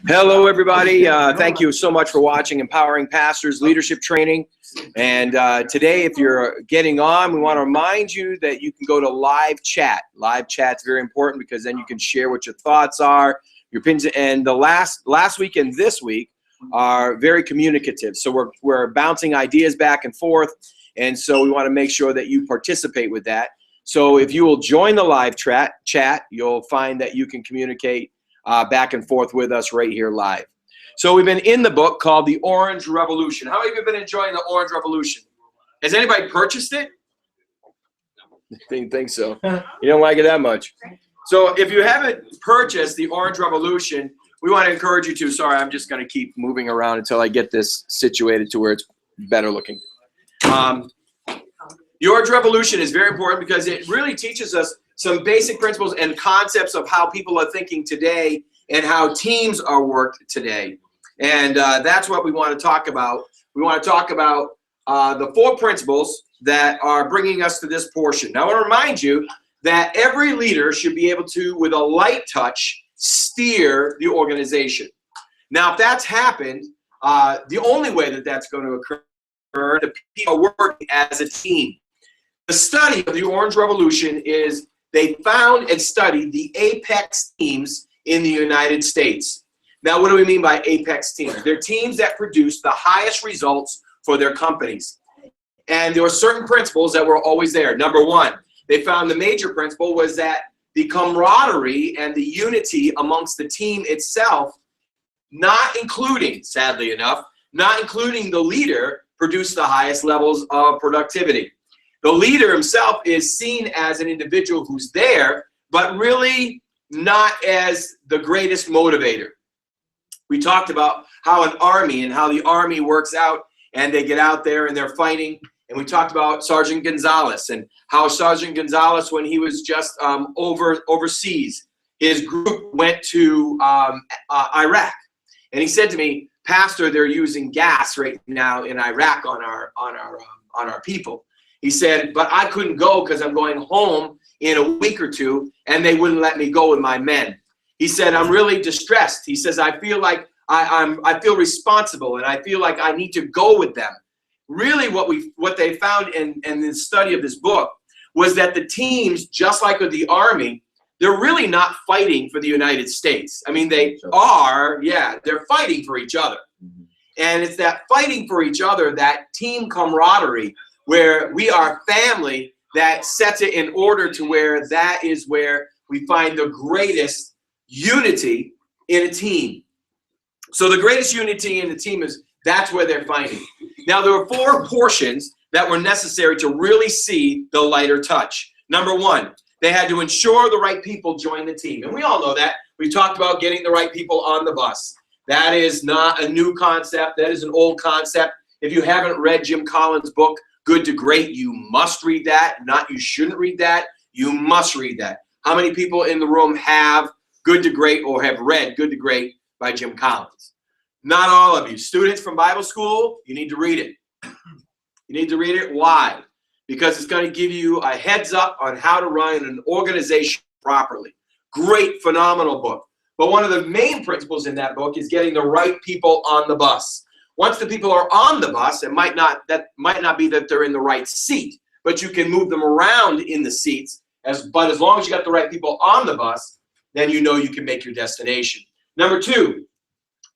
Hello, everybody. Thank you so much for watching Empowering Pastors Leadership Training. And today, if you're getting on, we want to remind you that you can go to live chat. Live chat's very important because then you can share what your thoughts are, your opinions. And the last week and this week are very communicative. So we're bouncing ideas back and forth. And so we want to make sure that you participate with that. So if you will join the live chat, you'll find that you can communicate back and forth with us right here live. So we've been in the book called The Orange Revolution. How many of you have been enjoying The Orange Revolution? Has anybody purchased it? Didn't think so. You don't like it that much. So if you haven't purchased The Orange Revolution, we want to encourage you to. Sorry, I'm just going to keep moving around until I get this situated to where it's better looking. The Orange Revolution is very important because it really teaches us some basic principles and concepts of how people are thinking today and how teams are worked today. And that's what we want to talk about. We want to talk about the 4 principles that are bringing us to this portion. Now, I want to remind you that every leader should be able to, with a light touch, steer the organization. Now, if that's happened, the only way that that's going to occur, the people are working as a team. The study of the Orange Revolution is they found and studied the apex teams in the United States. Now, what do we mean by apex teams? They're teams that produce the highest results for their companies. And there were certain principles that were always there. Number 1, they found the major principle was that the camaraderie and the unity amongst the team itself, not including, sadly enough, not including the leader, produced the highest levels of productivity. The leader himself is seen as an individual who's there, but really not as the greatest motivator. We talked about how an army and how the army works out and they get out there and they're fighting. And we talked about Sergeant Gonzalez and how Sergeant Gonzalez, when he was just overseas, his group went to Iraq. And he said to me, Pastor, they're using gas right now in Iraq on our people. He said, but I couldn't go because I'm going home in a week or 2, and they wouldn't let me go with my men. He said, I'm really distressed. He says, I feel like I feel responsible, and I feel like I need to go with them. Really, what they found in the study of this book was that the teams, just like with the Army, they're really not fighting for the United States. I mean, they are, they're fighting for each other. And it's that fighting for each other, that team camaraderie, where we are family, that sets it in order to where that is where we find the greatest unity in a team. So the greatest unity in the team is, that's where they're fighting. Now, there were 4 portions that were necessary to really see the lighter touch. Number 1, they had to ensure the right people join the team. And we all know that. We talked about getting the right people on the bus. That is not a new concept. That is an old concept. If you haven't read Jim Collins' book, Good to Great, you must read that. Not you shouldn't read that. You must read that. How many people in the room have Good to Great or have read Good to Great by Jim Collins? Not all of you. Students from Bible school, you need to read it. You need to read it. Why? Because it's going to give you a heads up on how to run an organization properly. Great, phenomenal book. But one of the main principles in that book is getting the right people on the bus. Once the people are on the bus, that might not be that they're in the right seat, but you can move them around in the seats. But as long as you got the right people on the bus, then you know you can make your destination. Number 2,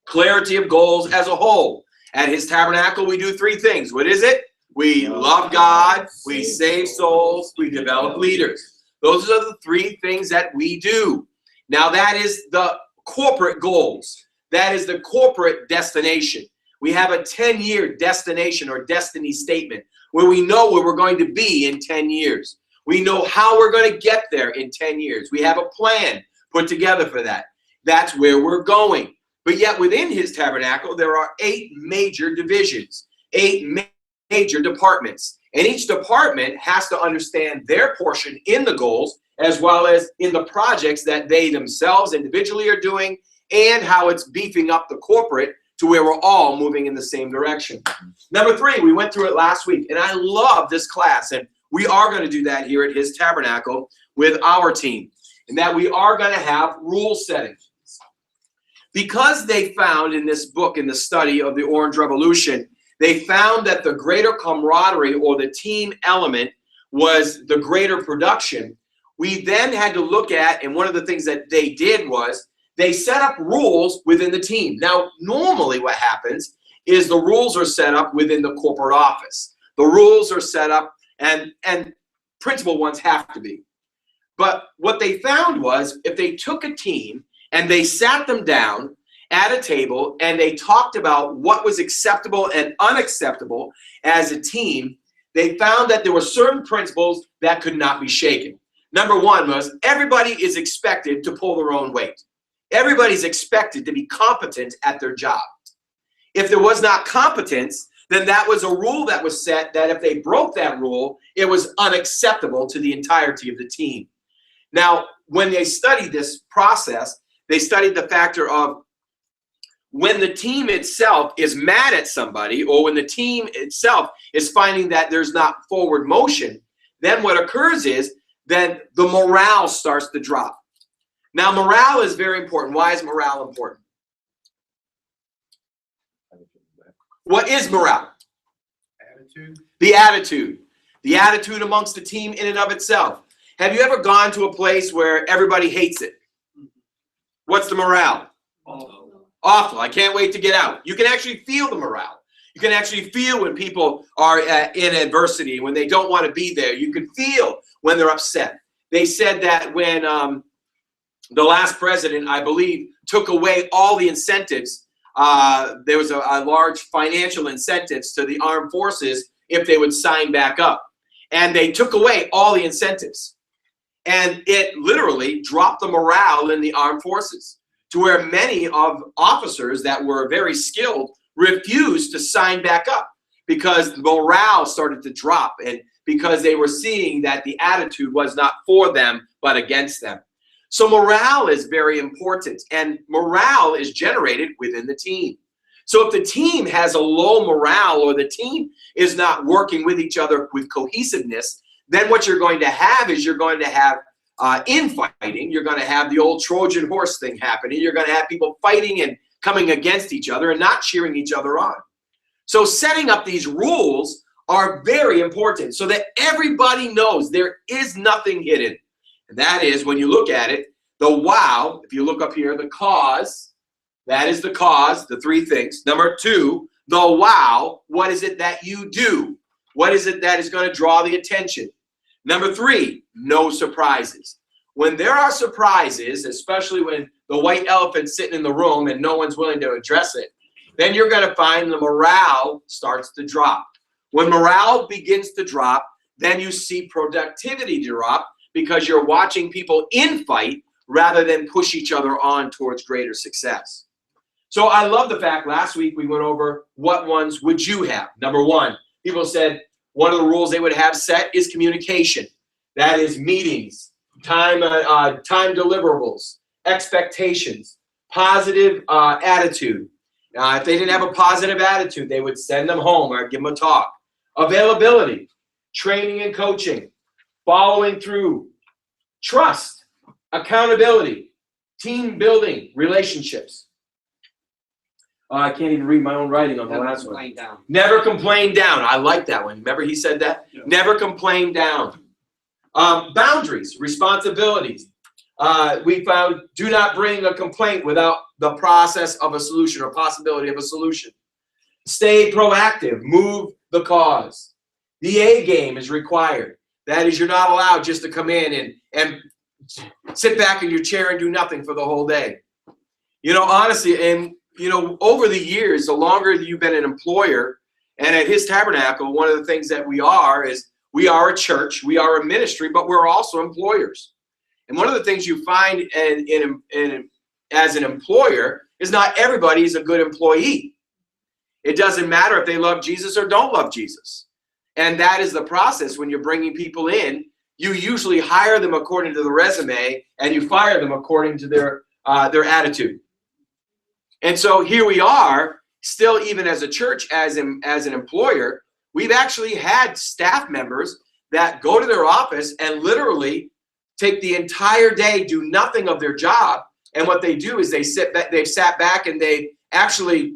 clarity of goals as a whole. At His Tabernacle, we do 3 things. What is it? We love God, we save souls, we develop leaders. Those are the 3 things that we do. Now, that is the corporate goals. That is the corporate destination. We have a 10-year destination or destiny statement where we know where we're going to be in 10 years. We know how we're going to get there in 10 years. We have a plan put together for that. That's where we're going. But yet within His Tabernacle, there are 8 major divisions, 8 major departments. And each department has to understand their portion in the goals as well as in the projects that they themselves individually are doing and how it's beefing up the corporate to where we're all moving in the same direction. Number 3, we went through it last week, and I love this class, and we are going to do that here at His Tabernacle with our team, and that we are going to have rule setting. Because they found in this book, in the study of the Orange Revolution, they found that the greater camaraderie or the team element was the greater production. We then had to look at, and one of the things that they did was they set up rules within the team. Now, normally what happens is the rules are set up within the corporate office. The rules are set up, and principal ones have to be. But what they found was if they took a team and they sat them down at a table and they talked about what was acceptable and unacceptable as a team, they found that there were certain principles that could not be shaken. Number one was everybody is expected to pull their own weight. Everybody's expected to be competent at their job. If there was not competence, then that was a rule that was set that if they broke that rule, it was unacceptable to the entirety of the team. Now, when they studied this process, they studied the factor of when the team itself is mad at somebody, or when the team itself is finding that there's not forward motion, then what occurs is then the morale starts to drop. Now, morale is very important. Why is morale important? What is morale? Attitude. The attitude. The attitude amongst the team in and of itself. Have you ever gone to a place where everybody hates it? What's the morale? Awful. I can't wait to get out. You can actually feel the morale. You can actually feel when people are in adversity, when they don't want to be there. You can feel when they're upset. They said that when the last president, I believe, took away all the incentives, there was a large financial incentives to the armed forces if they would sign back up. And they took away all the incentives. And it literally dropped the morale in the armed forces to where many of officers that were very skilled refused to sign back up because the morale started to drop and because they were seeing that the attitude was not for them but against them. So morale is very important, and morale is generated within the team. So if the team has a low morale or the team is not working with each other with cohesiveness, then what you're going to have is you're going to have infighting. You're going to have the old Trojan horse thing happening. You're going to have people fighting and coming against each other and not cheering each other on. So setting up these rules are very important so that everybody knows there is nothing hidden. And that is, when you look at it, the wow, if you look up here, the cause, that is the cause, the three things. Number two, the wow, what is it that you do? What is it that is going to draw the attention? Number three, no surprises. When there are surprises, especially when the white elephant's sitting in the room and no one's willing to address it, then you're going to find the morale starts to drop. When morale begins to drop, then you see productivity drop because you're watching people infight rather than push each other on towards greater success. So I love the fact last week we went over what ones would you have. Number one, people said one of the rules they would have set is communication. That is meetings, time deliverables, expectations, positive attitude. If they didn't have a positive attitude, they would send them home or give them a talk. Availability, training and coaching, following through, trust, accountability, team building, relationships. I can't even read my own writing on the last one. Never complain down. I like that one. Remember he said that? Yeah. Never complain down. Boundaries, responsibilities. We found do not bring a complaint without the process of a solution or possibility of a solution. Stay proactive. Move the cause. The A game is required. That is, you're not allowed just to come in and sit back in your chair and do nothing for the whole day. You know, honestly, and you know, over the years, the longer you've been an employer, and at His Tabernacle, one of the things that we are is we are a church, we are a ministry, but we're also employers. And one of the things you find as an employer is not everybody is a good employee. It doesn't matter if they love Jesus or don't love Jesus. And that is the process when you're bringing people in. You usually hire them according to the resume, and you fire them according to their attitude. And so here we are, still even as a church, as an employer, we've actually had staff members that go to their office and literally take the entire day, do nothing of their job, And what they do is they've sat back and they actually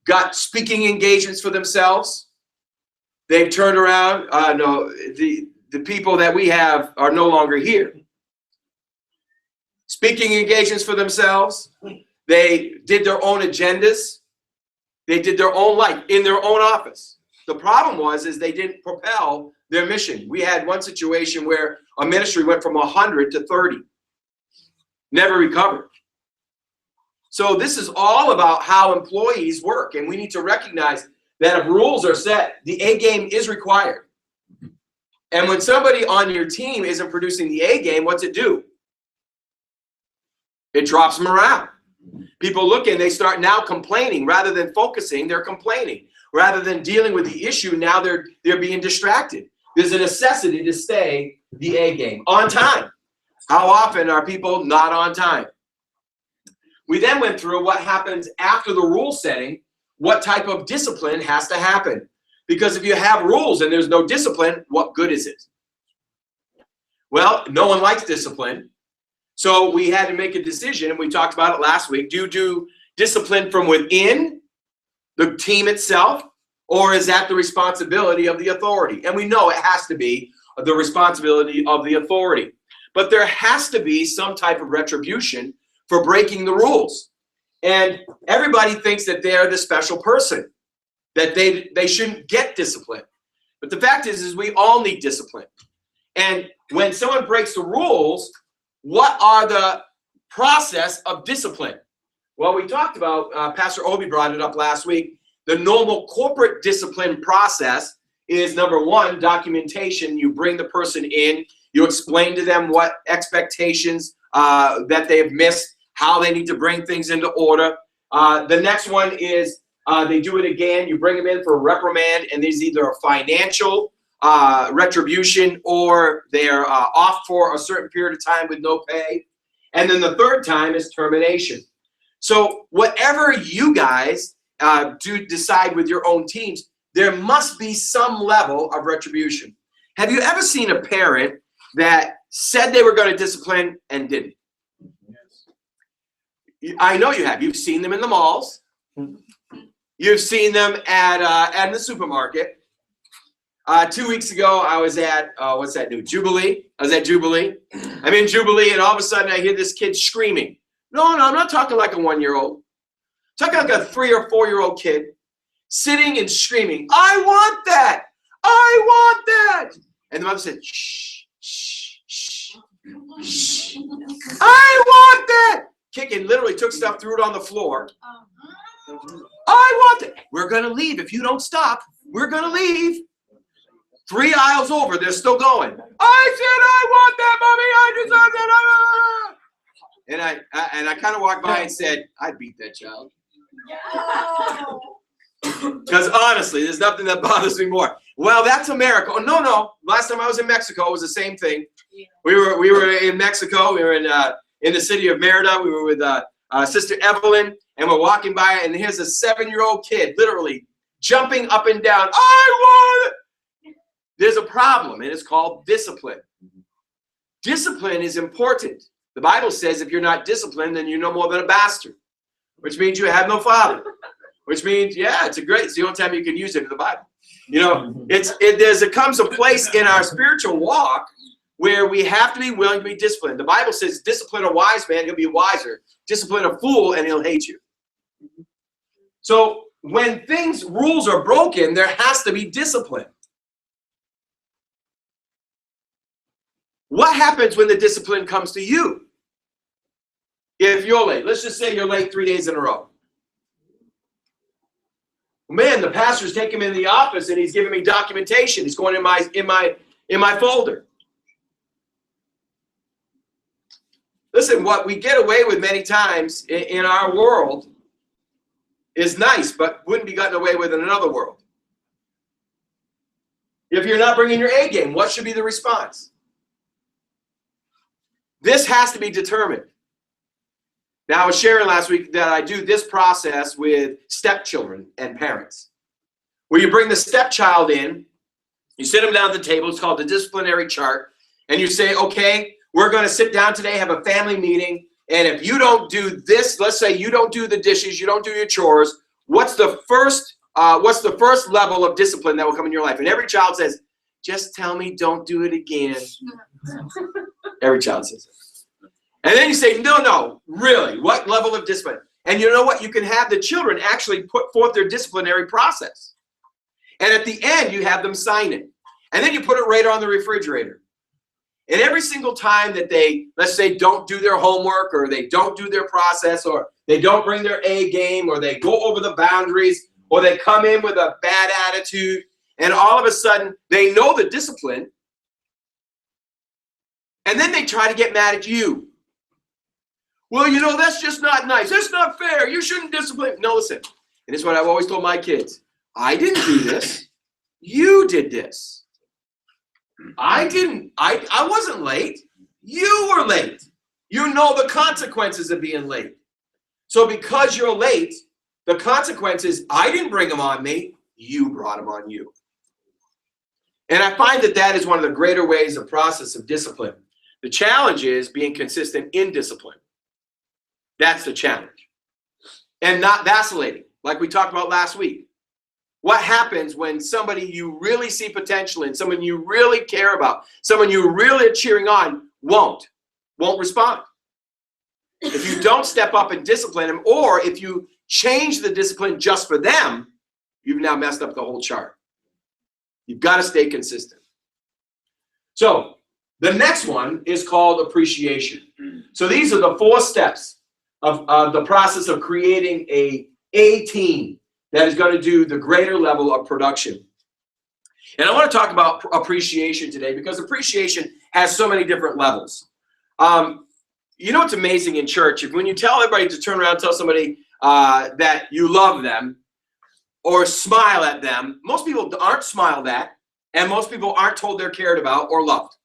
got speaking engagements for themselves. They've turned around. No, the people that we have are no longer here. Speaking engagements for themselves. They did their own agendas. They did their own life in their own office. The problem is they didn't propel their mission. We had one situation where a ministry went from 100 to 30. Never recovered. So this is all about how employees work, and we need to recognize that if rules are set, the A game is required. And when somebody on your team isn't producing the A game, what's it do? It drops morale. People look and they start now complaining. Rather than focusing, they're complaining. Rather than dealing with the issue, now they're being distracted. There's a necessity to stay the A game on time. How often are people not on time? We then went through what happens after the rule setting, what type of discipline has to happen. Because if you have rules and there's no discipline, what good is it? Well, no one likes discipline. So we had to make a decision, and we talked about it last week. Do you do discipline from within the team itself, or is that the responsibility of the authority? And we know it has to be the responsibility of the authority. But there has to be some type of retribution for breaking the rules. And everybody thinks that they're the special person, that they shouldn't get discipline. But the fact is we all need discipline. And when someone breaks the rules, what are the process of discipline? Well, we talked about, Pastor Obi brought it up last week, the normal corporate discipline process is, number one, documentation. You bring the person in, you explain to them what expectations that they have missed, how they need to bring things into order. The next one is they do it again. You bring them in for a reprimand, and there's either a financial retribution or they're off for a certain period of time with no pay. And then the third time is termination. So whatever you guys do decide with your own teams, there must be some level of retribution. Have you ever seen a parent that said they were going to discipline and didn't? Yes. I know you have. You've seen them in the malls. You've seen them at the supermarket. 2 weeks ago, I was at, what's that new? Jubilee. I was at Jubilee. I'm in Jubilee, and all of a sudden, I hear this kid screaming. No, I'm not talking like a 1-year-old. I'm talking like a 3 or 4-year-old kid sitting and screaming, I want that! I want that! And the mother said, shh, shh, shh, shh. I want that! Kicking, literally took stuff, threw it on the floor. I want it. We're going to leave. If you don't stop, we're going to leave. 3 aisles over, they're still going. I said, I want that, mommy. I deserve that. And I kind of walked by and said, I'd beat that child. Because honestly, there's nothing that bothers me more. Well, that's America. Oh, no. Last time I was in Mexico, it was the same thing. We were in Mexico. We were in the city of Merida. We were with Sister Evelyn, and we're walking by, and here's a 7-year-old kid literally jumping up and down. I want it. There's a problem, and it's called discipline. Discipline is important. The Bible says if you're not disciplined, then you're no more than a bastard, which means you have no father, which means, yeah, it's the only time you can use it in the Bible. You know, there comes a place in our spiritual walk where we have to be willing to be disciplined. The Bible says discipline a wise man, he'll be wiser. Discipline a fool, and he'll hate you. So when rules are broken, there has to be discipline. What happens when the discipline comes to you? If you're late, let's just say you're late 3 days in a row. Man, the pastor's taking me in the office and he's giving me documentation. He's going in my folder. Listen, what we get away with many times in our world is nice, but wouldn't be gotten away with in another world. If you're not bringing your A game, what should be the response? This has to be determined. Now, I was sharing last week that I do this process with stepchildren and parents, where you bring the stepchild in, you sit them down at the table, it's called the disciplinary chart, and you say, okay, we're going to sit down today, have a family meeting. And if you don't do this, let's say you don't do the dishes, you don't do your chores, what's the first level of discipline that will come in your life? And every child says, just tell me don't do it again. Every child says it. And then you say, no, really, what level of discipline? And you know what? You can have the children actually put forth their disciplinary process. And at the end, you have them sign it. And then you put it right on the refrigerator. And every single time that they, let's say, don't do their homework, or they don't do their process, or they don't bring their A game, or they go over the boundaries, or they come in with a bad attitude, and all of a sudden they know the discipline, and then they try to get mad at you. Well, you know, that's just not nice. That's not fair. You shouldn't discipline. No, listen. And it's what I've always told my kids. I didn't do this. You did this. I didn't. I wasn't late. You were late. You know the consequences of being late. So because you're late, the consequences, I didn't bring them on me. You brought them on you. And I find that that is one of the greater ways of process of discipline. The challenge is being consistent in discipline. That's the challenge. And not vacillating, like we talked about last week. What happens when somebody you really see potential in, someone you really care about, someone you really are cheering on, won't respond? If you don't step up and discipline them, or if you change the discipline just for them, you've now messed up the whole chart. You've got to stay consistent. So the next one is called appreciation. So these are the 4 steps of the process of creating a team that is going to do the greater level of production. And I want to talk about appreciation today, because appreciation has so many different levels. You know what's amazing in church? When you tell everybody to turn around and tell somebody that you love them or smile at them, most people aren't smiled at, and most people aren't told they're cared about or loved.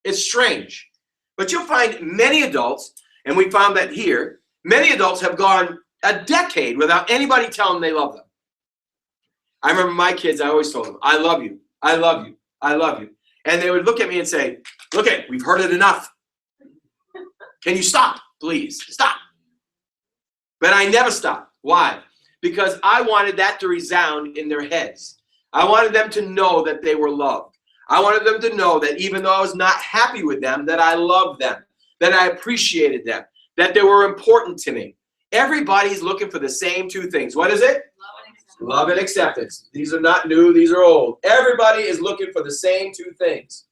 It's strange. But you'll find many adults, and we found that here, many adults have gone a decade without anybody telling them they love them. I remember my kids, I always told them, I love you, I love you, I love you. And they would look at me and say, look it, we've heard it enough. Can you stop, please? Stop. But I never stopped. Why? Because I wanted that to resound in their heads. I wanted them to know that they were loved. I wanted them to know that even though I was not happy with them, that I loved them, that I appreciated them, that they were important to me. Everybody's looking for the same 2 things. What is it? Love and acceptance. These are not new, these are old. Everybody is looking for the same 2 things.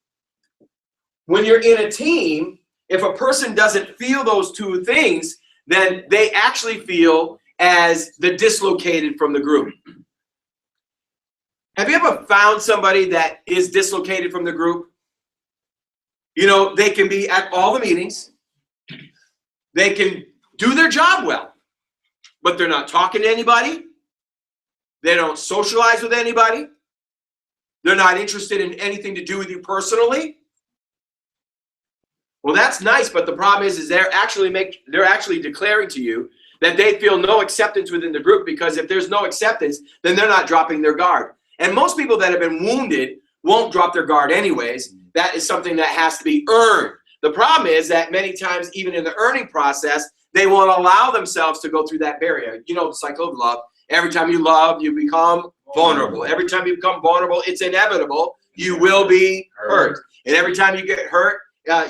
When you're in a team, if a person doesn't feel those 2 things, then they actually feel as the dislocated from the group. Have you ever found somebody that is dislocated from the group? You know, they can be at all the meetings. They can do their job well, but they're not talking to anybody. They don't socialize with anybody. They're not interested in anything to do with you personally. Well, that's nice, but the problem is they're actually declaring to you that they feel no acceptance within the group, because if there's no acceptance, then they're not dropping their guard. And most people that have been wounded won't drop their guard anyways. That is something that has to be earned. The problem is that many times, even in the earning process, they won't allow themselves to go through that barrier. You know the cycle of love. Every time you love, you become vulnerable. Every time you become vulnerable, it's inevitable. You will be hurt. And every time you get hurt,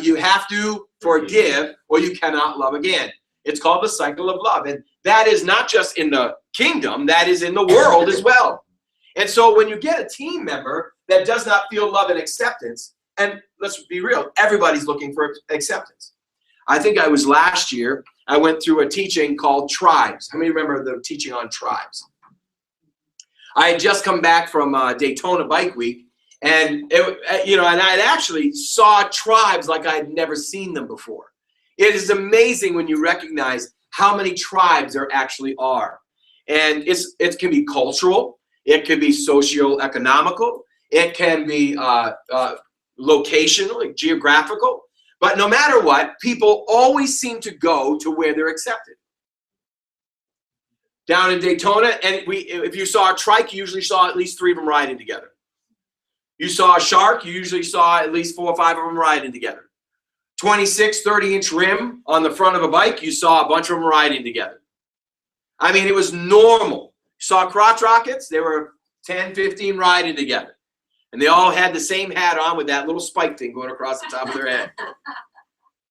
you have to forgive, or you cannot love again. It's called the cycle of love. And that is not just in the kingdom, that is in the world as well. And so when you get a team member that does not feel love and acceptance, and let's be real, everybody's looking for acceptance. I think I was last year, I went through a teaching called Tribes. How many remember the teaching on tribes? I had just come back from Daytona Bike Week, and and I actually saw tribes like I had never seen them before. It is amazing when you recognize how many tribes there actually are. And it can be cultural, it can be socio-economical, it can be locational, like geographical. But no matter what, people always seem to go to where they're accepted. Down in Daytona, and if you saw a trike, you usually saw at least 3 of them riding together. You saw a shark, you usually saw at least 4 or 5 of them riding together. 26, 30-inch rim on the front of a bike, you saw a bunch of them riding together. I mean, it was normal. You saw crotch rockets, they were 10, 15 riding together. And they all had the same hat on with that little spike thing going across the top of their head.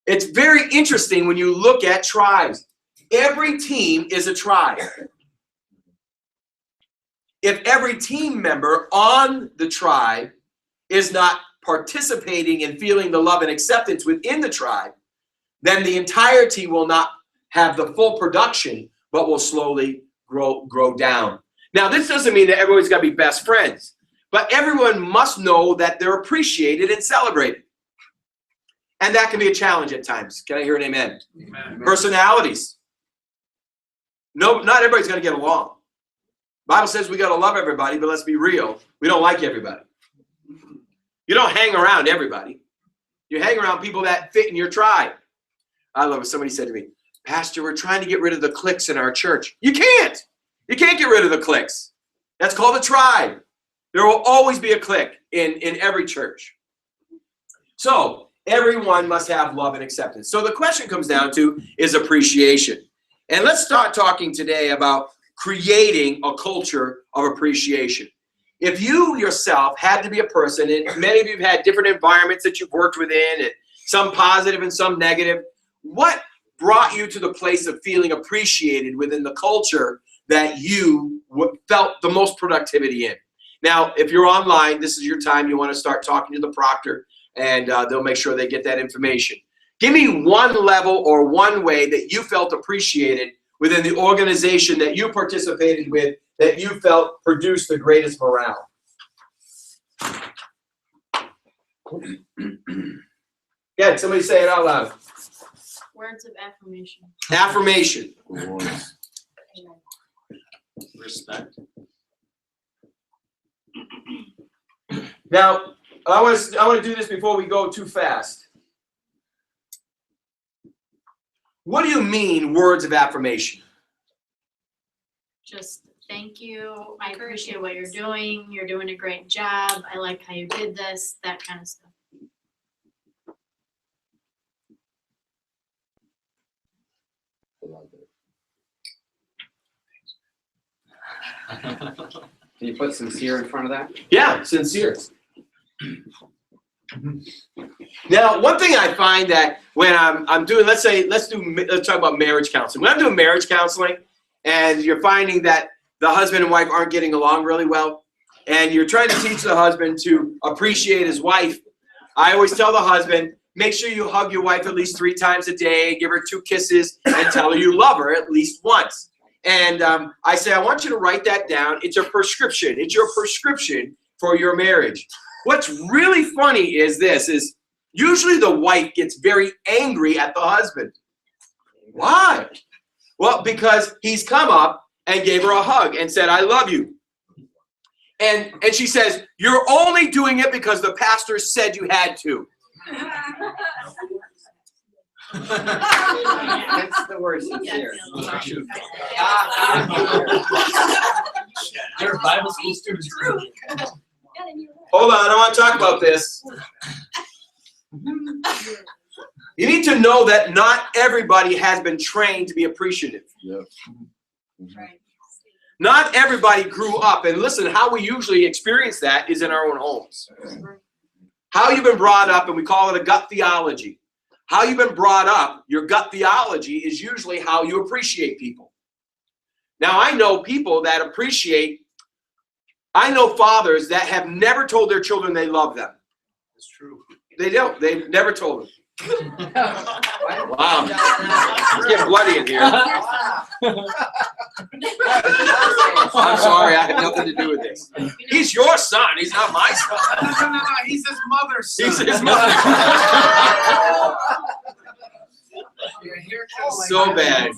It's very interesting when you look at tribes. Every team is a tribe. If every team member on the tribe is not participating and feeling the love and acceptance within the tribe, then the entire team will not have the full production, but will slowly grow down. Now, this doesn't mean that everyone's got to be best friends, but everyone must know that they're appreciated and celebrated. And that can be a challenge at times. Can I hear an amen? Amen. Personalities. No, not everybody's going to get along. The Bible says we got to love everybody, but let's be real. We don't like everybody. You don't hang around everybody. You hang around people that fit in your tribe. I love it. Somebody said to me, Pastor, we're trying to get rid of the cliques in our church. You can't. You can't get rid of the cliques. That's called a tribe. There will always be a clique in every church. So everyone must have love and acceptance. So the question comes down to is appreciation. And let's start talking today about creating a culture of appreciation. If you yourself had to be a person, and many of you have had different environments that you've worked within, and some positive and some negative, what brought you to the place of feeling appreciated within the culture that you felt the most productivity in? Now, if you're online, this is your time. You want to start talking to the proctor, and they'll make sure they get that information. Give me one level or one way that you felt appreciated within the organization that you participated with, that you felt produced the greatest morale. Yeah, somebody say it out loud. Words of affirmation. Affirmation. Respect. Now, I want to do this before we go too fast. What do you mean, words of affirmation? Just thank you. I appreciate what you're doing. You're doing a great job. I like how you did this, that kind of stuff. Can you put sincere in front of that? Yeah, sincere. Now, one thing I find that when I'm doing, let's talk about marriage counseling. When I'm doing marriage counseling and you're finding that the husband and wife aren't getting along really well, and you're trying to teach the husband to appreciate his wife, I always tell the husband, make sure you hug your wife at least 3 times a day, give her 2 kisses, and tell her you love her at least once. And I say, I want you to write that down. It's a prescription. It's your prescription for your marriage. What's really funny is usually the wife gets very angry at the husband. Why? Well, because he's come up and gave her a hug and said, I love you. And she says, you're only doing it because the pastor said you had to. That's the word sincere. They're Bible school students. Hold on, I want to talk about this. You need to know that not everybody has been trained to be appreciative. Yep. Right. Not everybody grew up, and listen, how we usually experience that is in our own homes. How you've been brought up, and we call it a gut theology. How you've been brought up, your gut theology is usually how you appreciate people. Now, I know people that I know fathers that have never told their children they love them. That's true. They don't. They've never told them. Wow. It's getting bloody in here. I'm sorry, I have nothing to do with this. He's your son. He's not my son. No. He's his mother's son. He's his mother. So bad.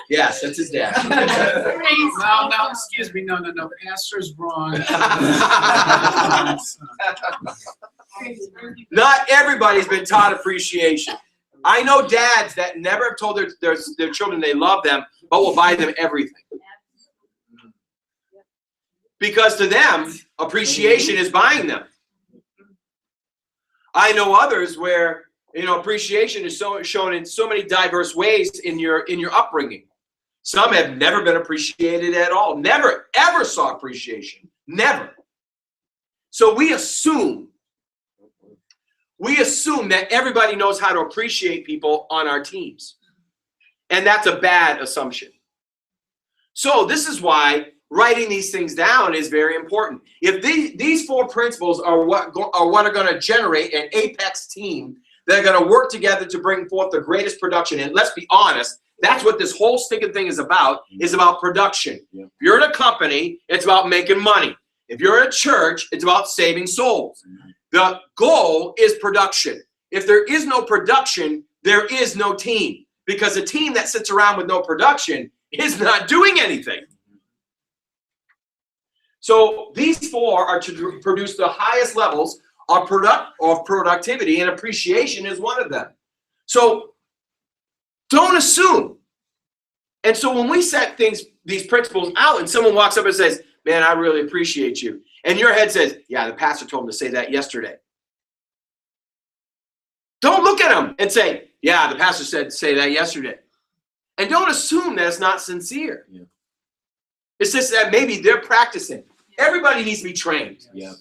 Yes, that's his dad. No, excuse me. No. Pastor's wrong. Not everybody's been taught appreciation. I know dads that never have told their children they love them, but will buy them everything. Because to them, appreciation is buying them. I know others where, appreciation is shown in so many diverse ways in your upbringing. Some have never been appreciated at all. Never, ever saw appreciation. Never. So we assume that everybody knows how to appreciate people on our teams. And that's a bad assumption. So this is why writing these things down is very important. If these 4 principles are what are going to generate an apex team that are going to work together to bring forth the greatest production. And let's be honest, that's what this whole stinking thing is about production. Yeah. If you're in a company, it's about making money. If you're in a church, it's about saving souls. The goal is production. If there is no production, there is no team. Because a team that sits around with no production is not doing anything. So these 4 are to produce the highest levels of productivity, and appreciation is one of them. So don't assume. And so when we set these principles out, and someone walks up and says, man, I really appreciate you. And your head says, yeah, the pastor told him to say that yesterday. Don't look at them and say, yeah, the pastor said to say that yesterday. And don't assume that it's not sincere. Yeah. It's just that maybe they're practicing. Everybody needs to be trained. Yeah.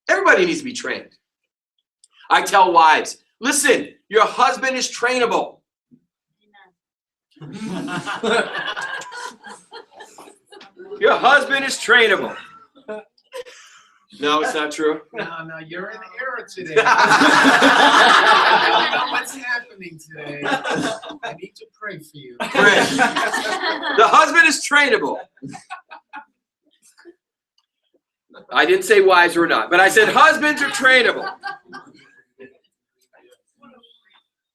Everybody needs to be trained. I tell wives, listen, your husband is trainable. Your husband is trainable. No, it's not true. No, you're in error today. I don't know what's happening today. I need to pray for you. Pray. The husband is trainable. I didn't say wives were not, but I said husbands are trainable.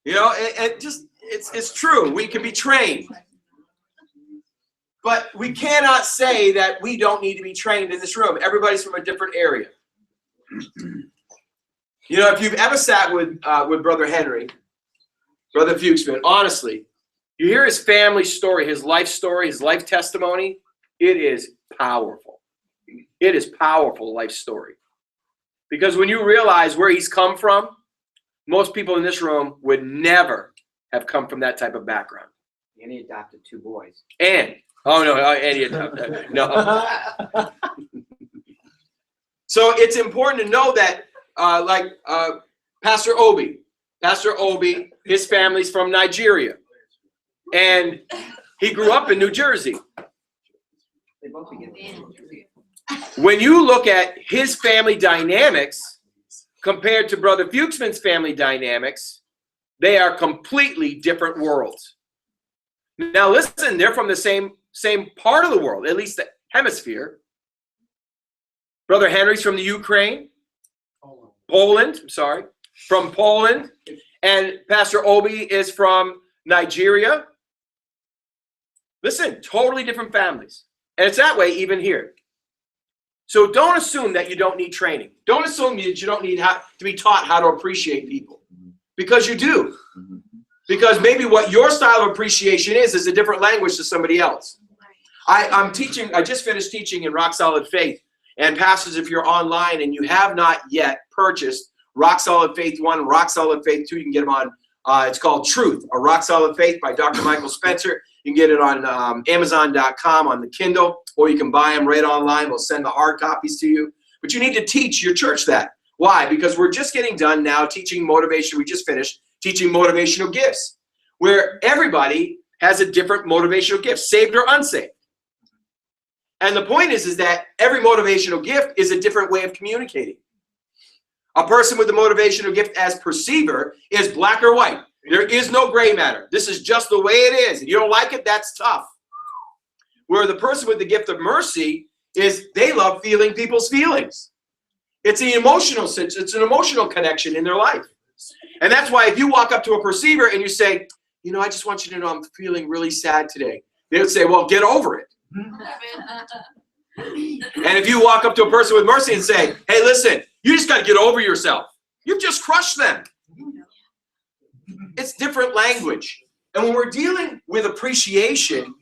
It's true. We can be trained. But we cannot say that we don't need to be trained in this room. Everybody's from a different area. If you've ever sat with Brother Henry, Brother Fuchsman, honestly, you hear his family story, his life testimony. It is powerful. It is powerful life story. Because when you realize where he's come from, most people in this room would never have come from that type of background. And he adopted 2 boys. No. So it's important to know that, Pastor Obi, his family's from Nigeria, and he grew up in New Jersey. They both begin with Jersey. When you look at his family dynamics compared to Brother Fuchsman's family dynamics, they are completely different worlds. Now listen, they're from the same part of the world, at least the hemisphere. Brother Henry's from the Ukraine, Poland, from Poland, and Pastor Obi is from Nigeria. Listen, totally different families. And it's that way even here. So don't assume that you don't need training. Don't assume that you don't need to be taught how to appreciate people. Because you do. Because maybe what your style of appreciation is a different language to somebody else. I just finished teaching in Rock Solid Faith. And pastors, if you're online and you have not yet purchased Rock Solid Faith 1, Rock Solid Faith 2, you can get them on, it's called Truth, A Rock Solid Faith by Dr. Michael Spencer. You can get it on Amazon.com on the Kindle, or you can buy them right online. We'll send the hard copies to you. But you need to teach your church that. Why? Because we're just getting done now teaching motivation. We just finished teaching motivational gifts, where everybody has a different motivational gift, saved or unsaved. And the point is that every motivational gift is a different way of communicating. A person with the motivational gift as perceiver is black or white. There is no gray matter. This is just the way it is. If you don't like it, that's tough. Where the person with the gift of mercy is they love feeling people's feelings. It's an emotional connection in their life. And that's why if you walk up to a perceiver and you say, I just want you to know I'm feeling really sad today. They would say, well, get over it. And if you walk up to a person with mercy and say, hey, listen, you just got to get over yourself. You've just crushed them. It's different language. And when we're dealing with appreciation,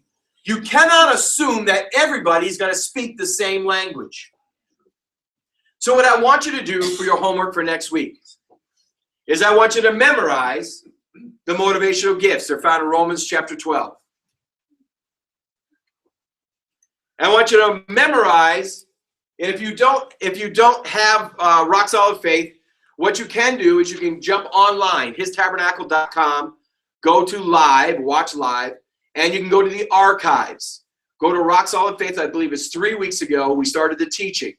You cannot assume that everybody's going to speak the same language. So what I want you to do for your homework for next week is I want you to memorize the motivational gifts. They're found in Romans chapter 12. I want you to memorize, and if you don't have rock solid faith, what you can do is you can jump online, histabernacle.com, go to live, watch live, and you can go to the archives. Go to Rock Solid Faith. I believe it's 3 weeks ago we started the teaching.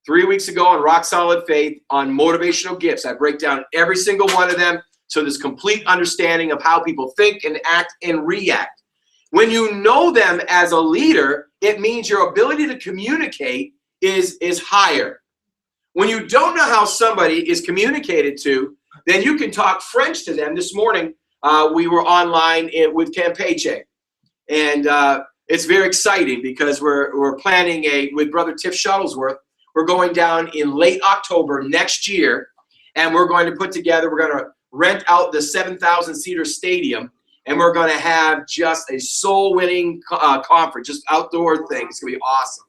3 weeks ago on Rock Solid Faith on motivational gifts. I break down every single one of them so there's complete understanding of how people think and act and react. When you know them as a leader, it means your ability to communicate is higher. When you don't know how somebody is communicated to, then you can talk French to them. This morning, we were online with Campeche, and it's very exciting because we're planning with Brother Tiff Shuttlesworth. We're going down in late October next year, and we're going to we're going to rent out the 7,000-seater stadium, and we're going to have just a soul-winning conference, just outdoor thing. It's going to be awesome.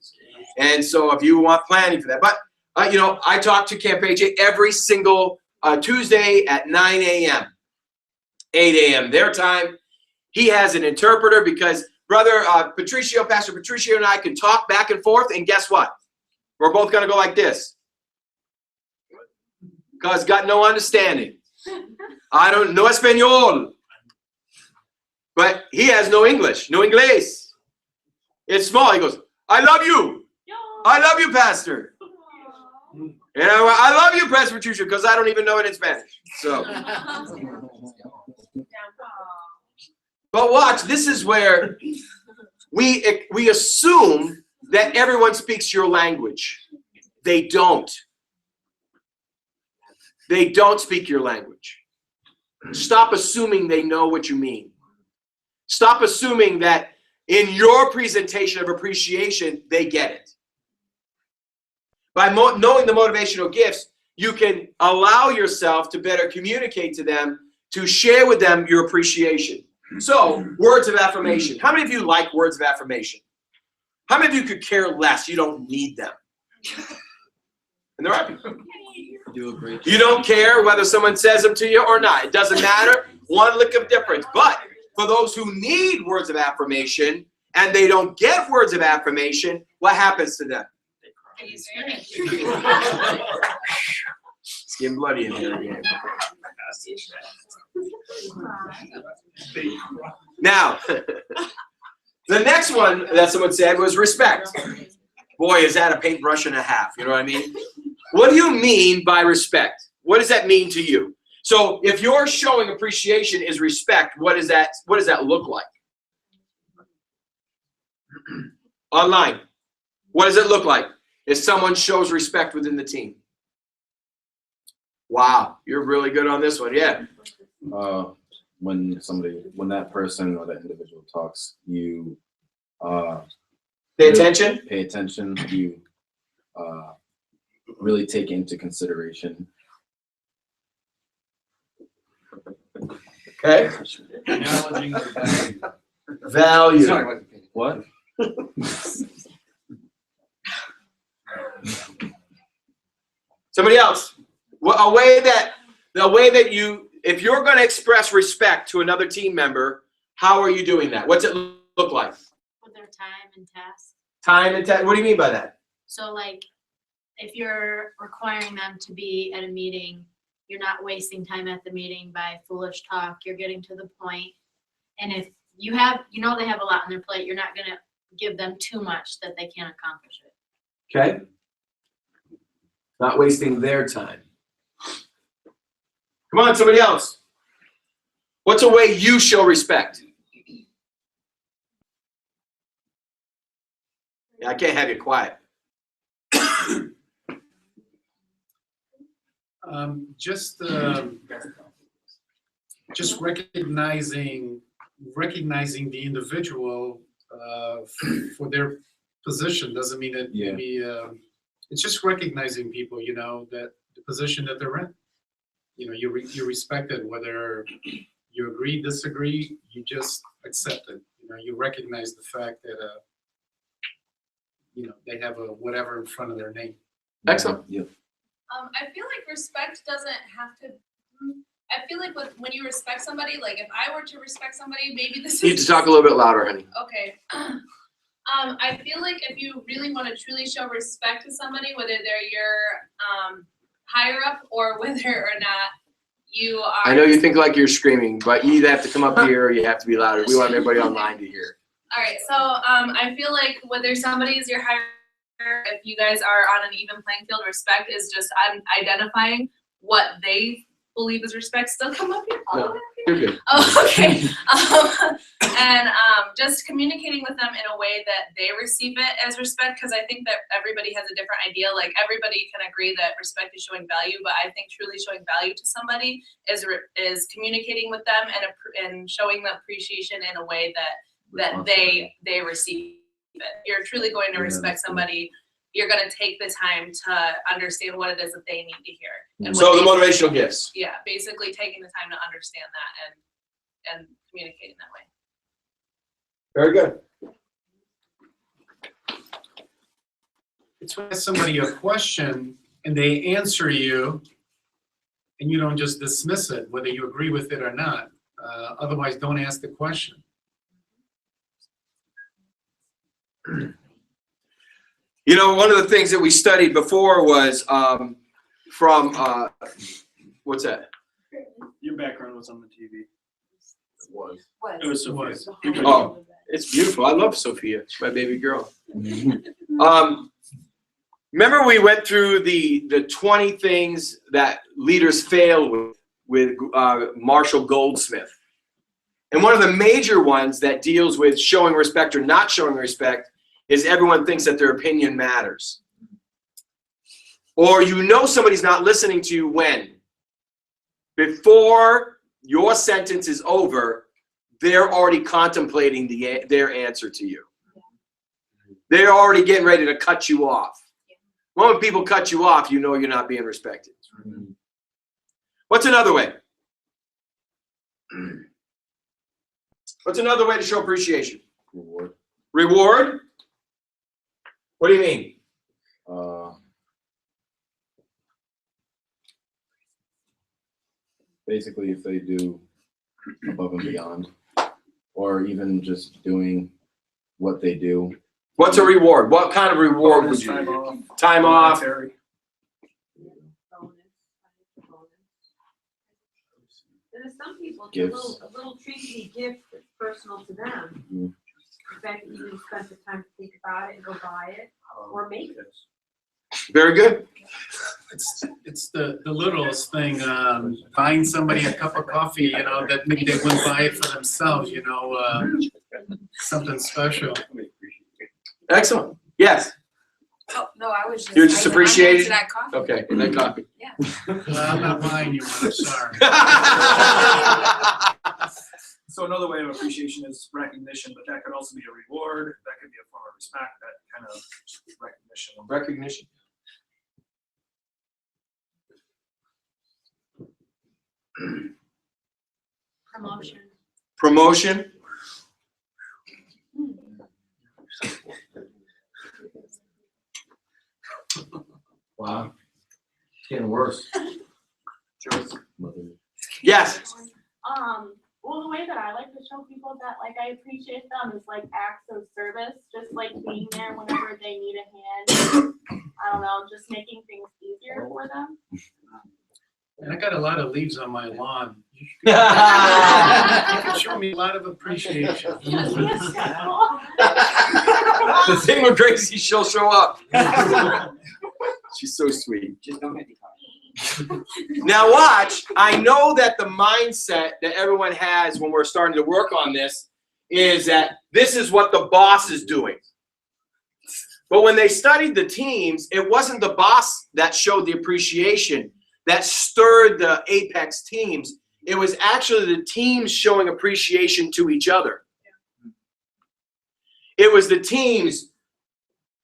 And so if you want planning for that. But, I talk to Campeche every single Tuesday at 9 a.m., 8 a.m. their time. He has an interpreter because Pastor Patricio and I can talk back and forth, and guess what? We're both going to go like this. God's got no understanding. I don't know Espanol. But he has no English, no inglés. It's small. He goes, I love you. I love you, Pastor. And I love you, Pastor Patricio, because I don't even know it in Spanish. So, but watch, this is where we assume that everyone speaks your language. They don't. They don't speak your language. Stop assuming they know what you mean. Stop assuming that in your presentation of appreciation, they get it. By knowing the motivational gifts, you can allow yourself to better communicate to them, to share with them your appreciation. So, words of affirmation. How many of you like words of affirmation? How many of you could care less? You don't need them. And there are people. You don't care whether someone says them to you or not. It doesn't matter. One lick of difference. But for those who need words of affirmation and they don't get words of affirmation, what happens to them? It's getting bloody in here again. Now, the next one that someone said was respect. Boy, is that a paintbrush and a half. You know what I mean? What do you mean by respect? What does that mean to you? So if you're showing appreciation is respect, what does that look like? Online. What does it look like if someone shows respect within the team? Wow, you're really good on this one. Yeah. When that person or that individual talks, you pay attention. Pay attention. You really take into consideration. Okay. Acknowledging the Value. What? Somebody else. The way that you, if you're going to express respect to another team member, how are you doing that? What's it look like? With their time and tasks. Time and task. What do you mean by that? So like, if you're requiring them to be at a meeting, you're not wasting time at the meeting by foolish talk. You're getting to the point. And if they have a lot on their plate, you're not going to give them too much that they can't accomplish it. Okay. Not wasting their time. Come on, somebody else. What's a way you show respect? Yeah, I can't have you quiet. Just recognizing the individual for their position doesn't mean that maybe it's just recognizing people, that the position that they're in. You respect it, whether you agree, disagree, you just accept it. you recognize the fact that, they have a whatever in front of their name. Excellent. Yeah. I feel like respect doesn't have to. I feel like when you respect somebody, like if I were to respect somebody, maybe this You need is. to talk a little bit louder, honey. Okay. I feel like if you really want to truly show respect to somebody, whether they're your higher up or whether or not you are. I know you think like you're screaming, but you either have to come up here or you have to be louder. We want everybody online to hear. All right, so I feel like whether somebody is your higher, if you guys are on an even playing field, respect is just identifying what they believe is respect. Still come up here. No, you're good. Oh, okay. And just communicating with them in a way that they receive it as respect, because I think that everybody has a different idea. Like everybody can agree that respect is showing value, but I think truly showing value to somebody is communicating with them and showing them appreciation in a way that they receive it. You're truly going to respect somebody. You're going to take the time to understand what it is that they need to hear. And So what the they- motivational gifts. Yeah, basically taking the time to understand that and communicating that way. Very good. It's when you ask somebody a question and they answer you, and you don't just dismiss it, whether you agree with it or not. Otherwise, don't ask the question. You know, one of the things that we studied before was from, what's that? Your background was on the TV. It was. It was Sophia. Was. Oh, it's beautiful. I love Sophia. It's my baby girl. Remember we went through the 20 things that leaders fail with Marshall Goldsmith. And one of the major ones that deals with showing respect or not showing respect is everyone thinks that their opinion matters. Or you know somebody's not listening to you when? Before your sentence is over, they're already contemplating their answer to you. They're already getting ready to cut you off. When people cut you off, you know you're not being respected. What's another way? What's another way to show appreciation? Reward. Reward? What do you mean? Basically, if they do above and beyond, or even just doing what they do. What's a reward? What kind of reward would you Time do? off. Time off. Monetary. There's some people, it's Gifts. a little treaty gift that's personal to them. Mhm. The fact that you spent the time to think about it and go buy it or make it. Very good. It's the littlest thing, buying somebody a cup of coffee, that maybe they wouldn't buy it for themselves, something special. Excellent. Yes. Oh, no, I was just. You're just appreciating? that coffee. Okay. And then copy. I'm not buying you one, I'm sorry. So another way of appreciation is recognition, but that could also be a reward. That could be a form of respect, that kind of recognition. Recognition. Promotion. Promotion. Wow. It's getting worse. Yes. Well, the way that I like to show people that I appreciate them is acts of service, just being there whenever they need a hand. I don't know, just making things easier for them. And I got a lot of leaves on my lawn. You can show me a lot of appreciation. The thing with Gracie, she'll show up. She's so sweet. Just don't get the coffee. Now watch, I know that the mindset that everyone has when we're starting to work on this is that this is what the boss is doing. But when they studied the teams, it wasn't the boss that showed the appreciation, that stirred the apex teams. It was actually the teams showing appreciation to each other. It was the teams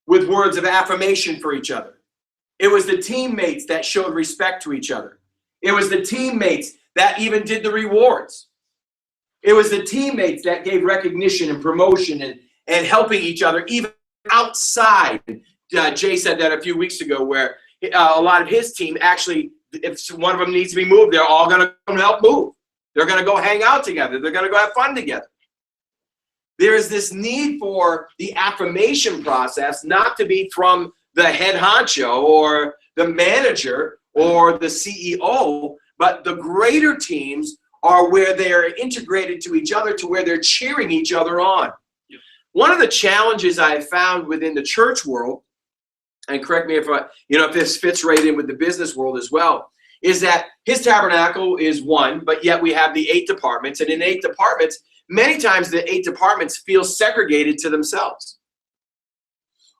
with words of affirmation for each other. It was the teammates that showed respect to each other. It was the teammates that even did the rewards. It was the teammates that gave recognition and promotion and helping each other, even outside. Jay said that a few weeks ago, where a lot of his team actually, if one of them needs to be moved, they're all going to come help move. They're going to go hang out together. They're going to go have fun together. There is this need for the affirmation process not to be from the head honcho or the manager or the CEO, but the greater teams are where they're integrated to each other, to where they're cheering each other on. Yep. One of the challenges I have found within the church world, and correct me if if this fits right in with the business world as well, is that his tabernacle is one, but yet we have the 8 departments, and in 8 departments, many times the 8 departments feel segregated to themselves.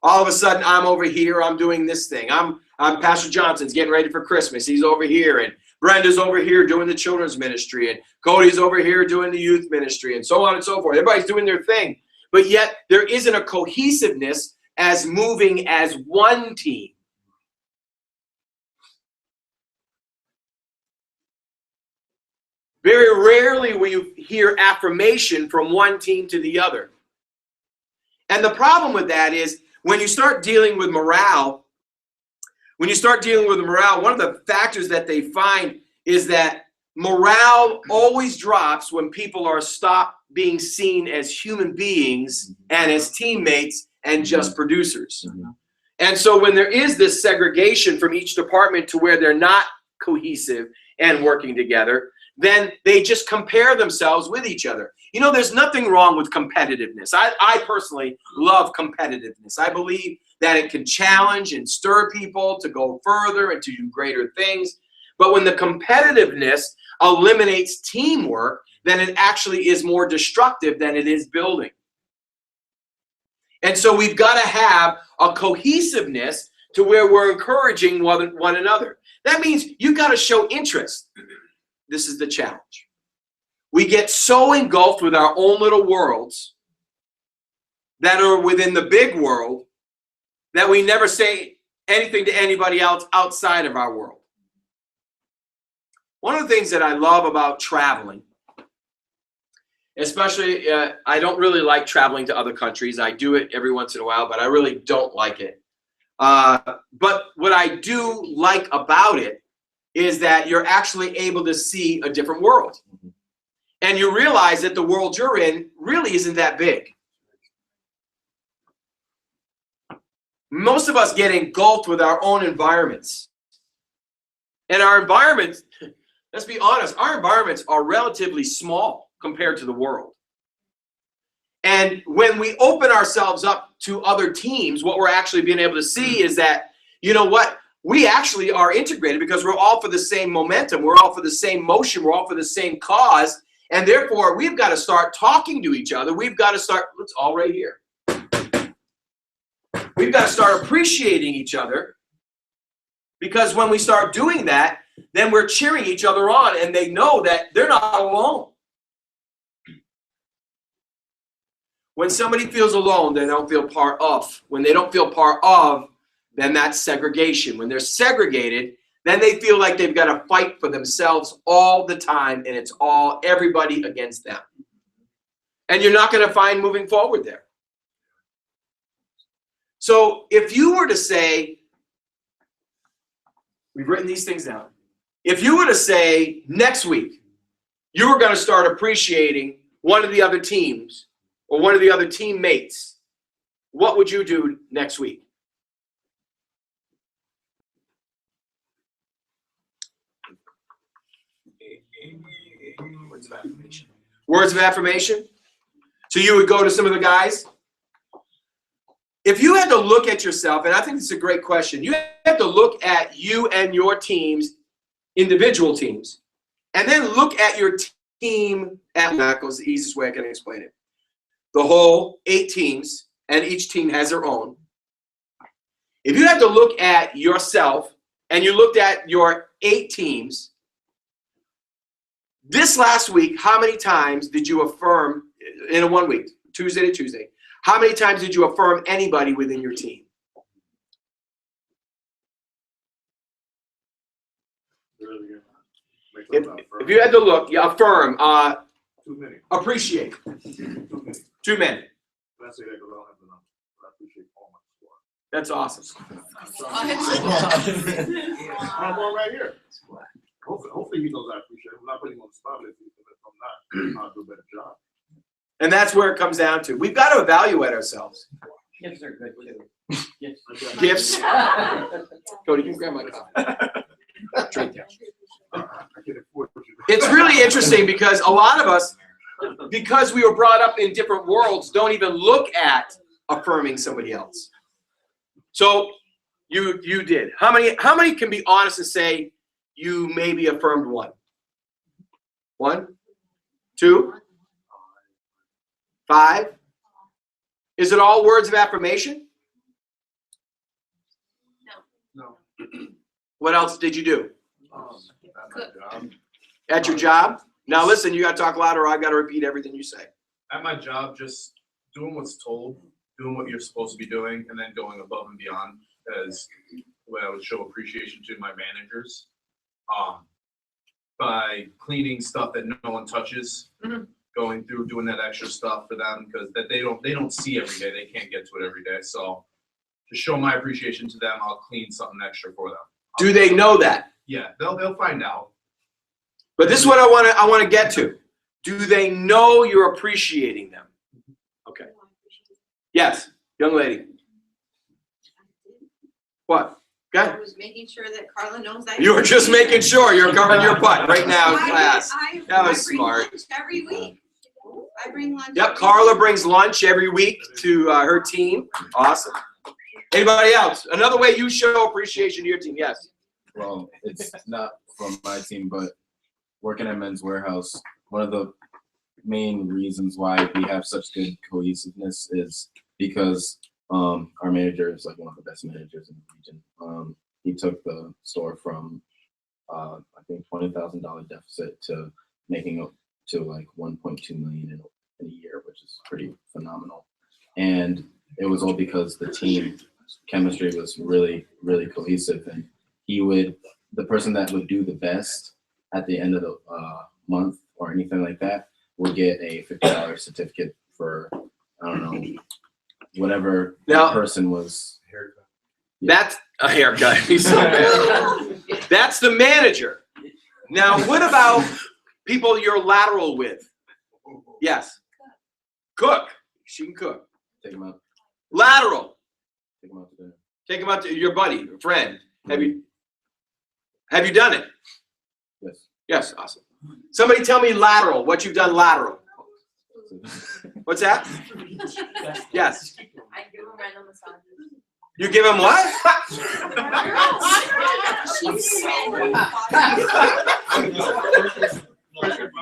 All of a sudden, I'm over here, I'm doing this thing. I'm Pastor Johnson's getting ready for Christmas. He's over here, and Brenda's over here doing the children's ministry, and Cody's over here doing the youth ministry, and so on and so forth. Everybody's doing their thing, but yet there isn't a cohesiveness as moving as one team. Very rarely will you hear affirmation from one team to the other. And the problem with that is when you start dealing with morale, one of the factors that they find is that morale always drops when people are stopped being seen as human beings and as teammates and just producers. And so when there is this segregation from each department to where they're not cohesive and working together, then they just compare themselves with each other. You know, there's nothing wrong with competitiveness. I personally love competitiveness. I believe that it can challenge and stir people to go further and to do greater things. But when the competitiveness eliminates teamwork, then it actually is more destructive than it is building. And so we've got to have a cohesiveness to where we're encouraging one another. That means you've got to show interest. This is the challenge. We get so engulfed with our own little worlds that are within the big world that we never say anything to anybody else outside of our world. One of the things that I love about traveling, especially, I don't really like traveling to other countries. I do it every once in a while, but I really don't like it. But what I do like about it is that you're actually able to see a different world. And you realize that the world you're in really isn't that big. Most of us get engulfed with our own environments. And our environments, let's be honest, our environments are relatively small compared to the world. And when we open ourselves up to other teams, what we're actually being able to see is that, you know what, we actually are integrated because we're all for the same momentum, we're all for the same motion, we're all for the same cause, and therefore we've got to start talking to each other. We've got to start, it's all right here. We've got to start appreciating each other, because when we start doing that, then we're cheering each other on, and they know that they're not alone. When somebody feels alone, they don't feel part of. When they don't feel part of, then that's segregation. When they're segregated, then they feel like they've got to fight for themselves all the time, and it's all everybody against them. And you're not going to find moving forward there. So if you were to say, we've written these things down. If you were to say next week, you were going to start appreciating one of the other teams or one of the other teammates, what would you do next week? Words of affirmation. Words of affirmation. So you would go to some of the guys. If you had to look at yourself, and I think this is a great question, you have to look at you and your teams, individual teams, and then look at your team at Micheal is the easiest way I can explain it. The whole 8 teams, and each team has their own. If you had to look at yourself and you looked at your 8 teams, this last week, how many times did you affirm in a 1 week, Tuesday to Tuesday? How many times did you affirm anybody within your team? If you had to look, you affirm. Too many. Appreciate. Too many. Too many. I say that because I don't have the number, but I appreciate all my support. That's awesome. I'm going right here. Hopefully he knows I appreciate it. I'm not putting him on the spot if I'm not, I'll do a better job. And that's where it comes down to. We've got to evaluate ourselves. Gifts are good too. Gifts. Cody, you can grab my cup. Drink that. I can afford you. It's really interesting because a lot of us, because we were brought up in different worlds, don't even look at affirming somebody else. So you did. How many can be honest and say you maybe affirmed one? 1, 2, 5? Is it all words of affirmation? No. What else did you do? At my job. At your job? Now listen, you got to talk louder or I've got to repeat everything you say. At my job, just doing what's told, doing what you're supposed to be doing, and then going above and beyond as the way I would show appreciation to my managers. By cleaning stuff that no one touches, going through doing that extra stuff for them because that they don't see every day. They can't get to it every day. So to show my appreciation to them, I'll clean something extra for them. Do they know that? Yeah, they'll find out. But this is what I want to get to. Do they know you're appreciating them? Okay. Yes, young lady. What? Go ahead. I was making sure that Carla knows that. You were just making sure you're covering your butt right now in class. That was I bring smart. lunch every week. I bring lunch. Yep, every Carla week. brings lunch every week to her team. Awesome. Anybody else? Another way you show appreciation to your team? Yes. Well, it's not from my team, but working at Men's Warehouse, one of the main reasons why we have such good cohesiveness is because our manager is like one of the best managers in the region. He took the store from I think $20,000 deficit to making up to like 1.2 million in a year, which is pretty phenomenal. And it was all because the team chemistry was really, really cohesive. And the person that would do the best at the end of the month or anything like that would get a $50 certificate for, I don't know, whatever that person was. That's a haircut. That's the manager. Now, what about people you're lateral with? Yes. Cook. She can cook. Take them out. Lateral. Take them out to dinner. Take them out to your buddy, your friend. Have you done it? Yes. Yes, awesome. Somebody tell me lateral, what you've done lateral. What's that? Yes. I give them random massages. You give him what?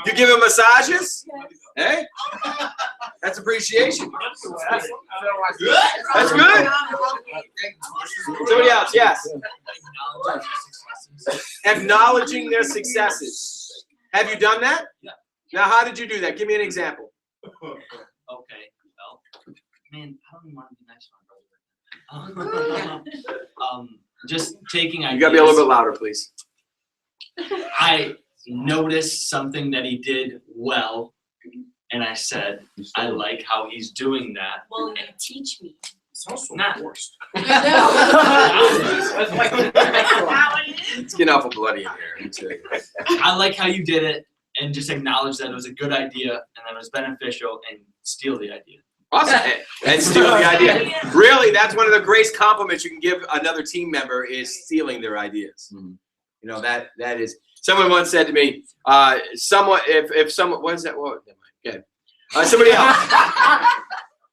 You give him massages? Hey? That's appreciation. That's good. Somebody else, yes. Acknowledging their successes. Have you done that? Yeah. Now, how did you do that? Give me an example. Okay, well, man, I don't even want to be nice to my brother. Just taking ideas. You gotta be a little bit louder, please. I noticed something that he did well, and I said, I like how he's doing that. Well, you teach me. It's also Not- forced. It's getting awful bloody in here. I like how you did it, and just acknowledge that it was a good idea and that it was beneficial, and steal the idea. Awesome. And steal the idea. Really, that's one of the greatest compliments you can give another team member is stealing their ideas. Mm-hmm. You know, that is. Someone once said to me, if someone, what is that? Well, never mind. Okay. Somebody else.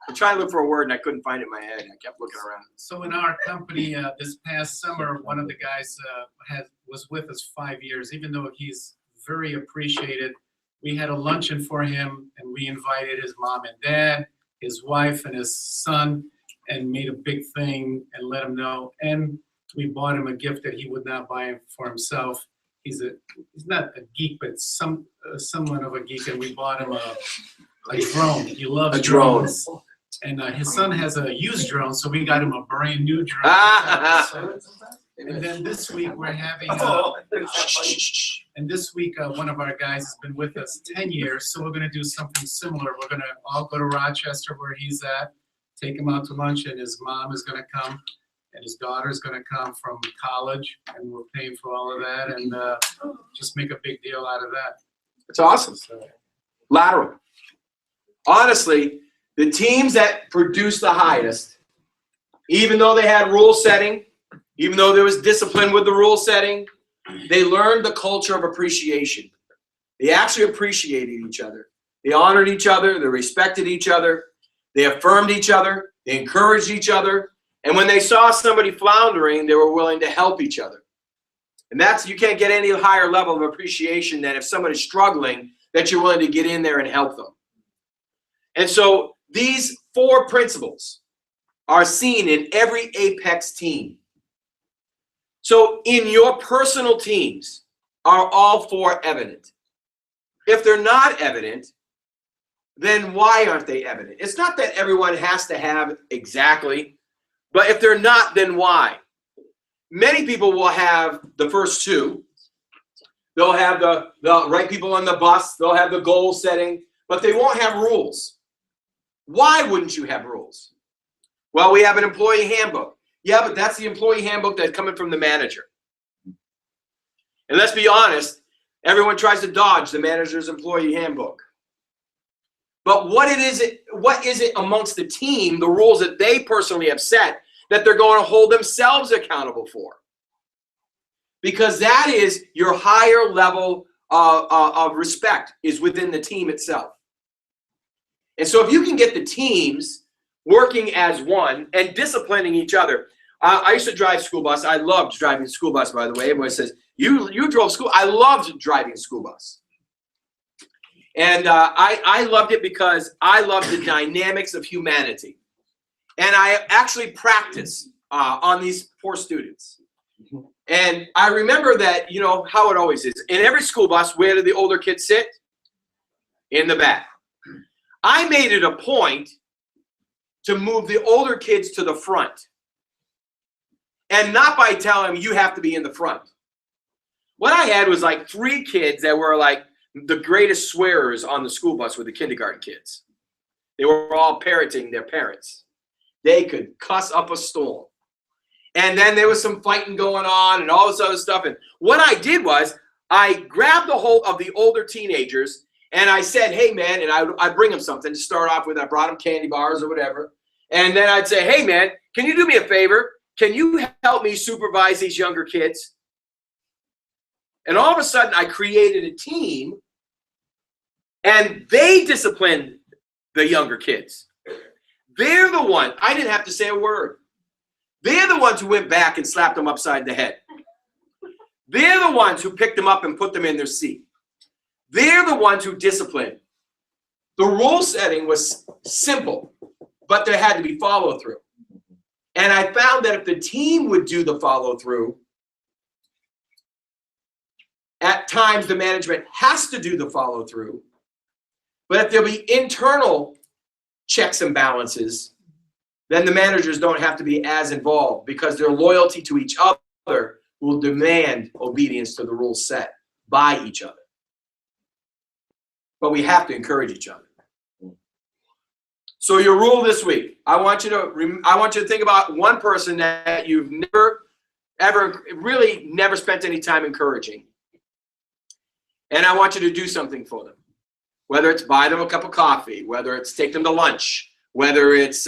I'm trying to look for a word and I couldn't find it in my head. I kept looking around. So in our company, this past summer, one of the guys was with us 5 years. Even though he's very appreciated, we had a luncheon for him, and we invited his mom and dad, his wife, and his son, and made a big thing and let him know. And we bought him a gift that he would not buy for himself. He's not a geek, but somewhat of a geek, and we bought him a drone. He loves drones. And his son has a used drone, so we got him a brand new drone. And then this week, we're having, Oh. and this week, one of our guys has been with us 10 years, so we're gonna do something similar. We're gonna all go to Rochester where he's at, take him out to lunch, and his mom is gonna come, and his daughter's gonna come from college, and we're paying for all of that, and just make a big deal out of that. It's awesome. So, Lateral. Honestly, the teams that produce the highest, even though they had rule setting, even though there was discipline with the rule setting, they learned the culture of appreciation. They actually appreciated each other. They honored each other. They respected each other. They affirmed each other. They encouraged each other. And when they saw somebody floundering, they were willing to help each other. And that's, you can't get any higher level of appreciation than if somebody's struggling, that you're willing to get in there and help them. And so these 4 principles are seen in every Apex team. So in your personal teams, are all 4 evident? If they're not evident, then why aren't they evident? It's not that everyone has to have exactly, but if they're not, then why? Many people will have the first 2. They'll have the right people on the bus. They'll have the goal setting, but they won't have rules. Why wouldn't you have rules? Well, we have an employee handbook. Yeah, but that's the employee handbook that's coming from the manager. And let's be honest, everyone tries to dodge the manager's employee handbook. But what is it amongst the team, the rules that they personally have set, that they're going to hold themselves accountable for? Because that is your higher level of respect, is within the team itself. And so if you can get the teams working as one and disciplining each other. I used to drive school bus. I loved driving school bus, by the way. Everyone says, you drove school. I loved driving a school bus. And I loved it because I loved the dynamics of humanity. And I actually practice on these poor students. And I remember that, you know, how it always is. In every school bus, where do the older kids sit? In the back. I made it a point to move the older kids to the front. And not by telling them you have to be in the front. What I had was like 3 kids that were like the greatest swearers on the school bus with the kindergarten kids. They were all parroting their parents. They could cuss up a storm. And then there was some fighting going on and all this other stuff. And what I did was I grabbed the hold of the older teenagers and I said, hey, man, and I'd bring them something to start off with. I brought them candy bars or whatever. And then I'd say, hey, man, can you do me a favor? Can you help me supervise these younger kids? And all of a sudden, I created a team, and they disciplined the younger kids. They're the one. I didn't have to say a word. They're the ones who went back and slapped them upside the head. They're the ones who picked them up and put them in their seat. They're the ones who disciplined. The rule setting was simple, but there had to be follow-through. And I found that if the team would do the follow-through, at times the management has to do the follow-through, but if there'll be internal checks and balances, then the managers don't have to be as involved because their loyalty to each other will demand obedience to the rules set by each other. But we have to encourage each other. So your rule this week, I want you to think about one person that you've really never spent any time encouraging. And I want you to do something for them. Whether it's buy them a cup of coffee, whether it's take them to lunch, whether it's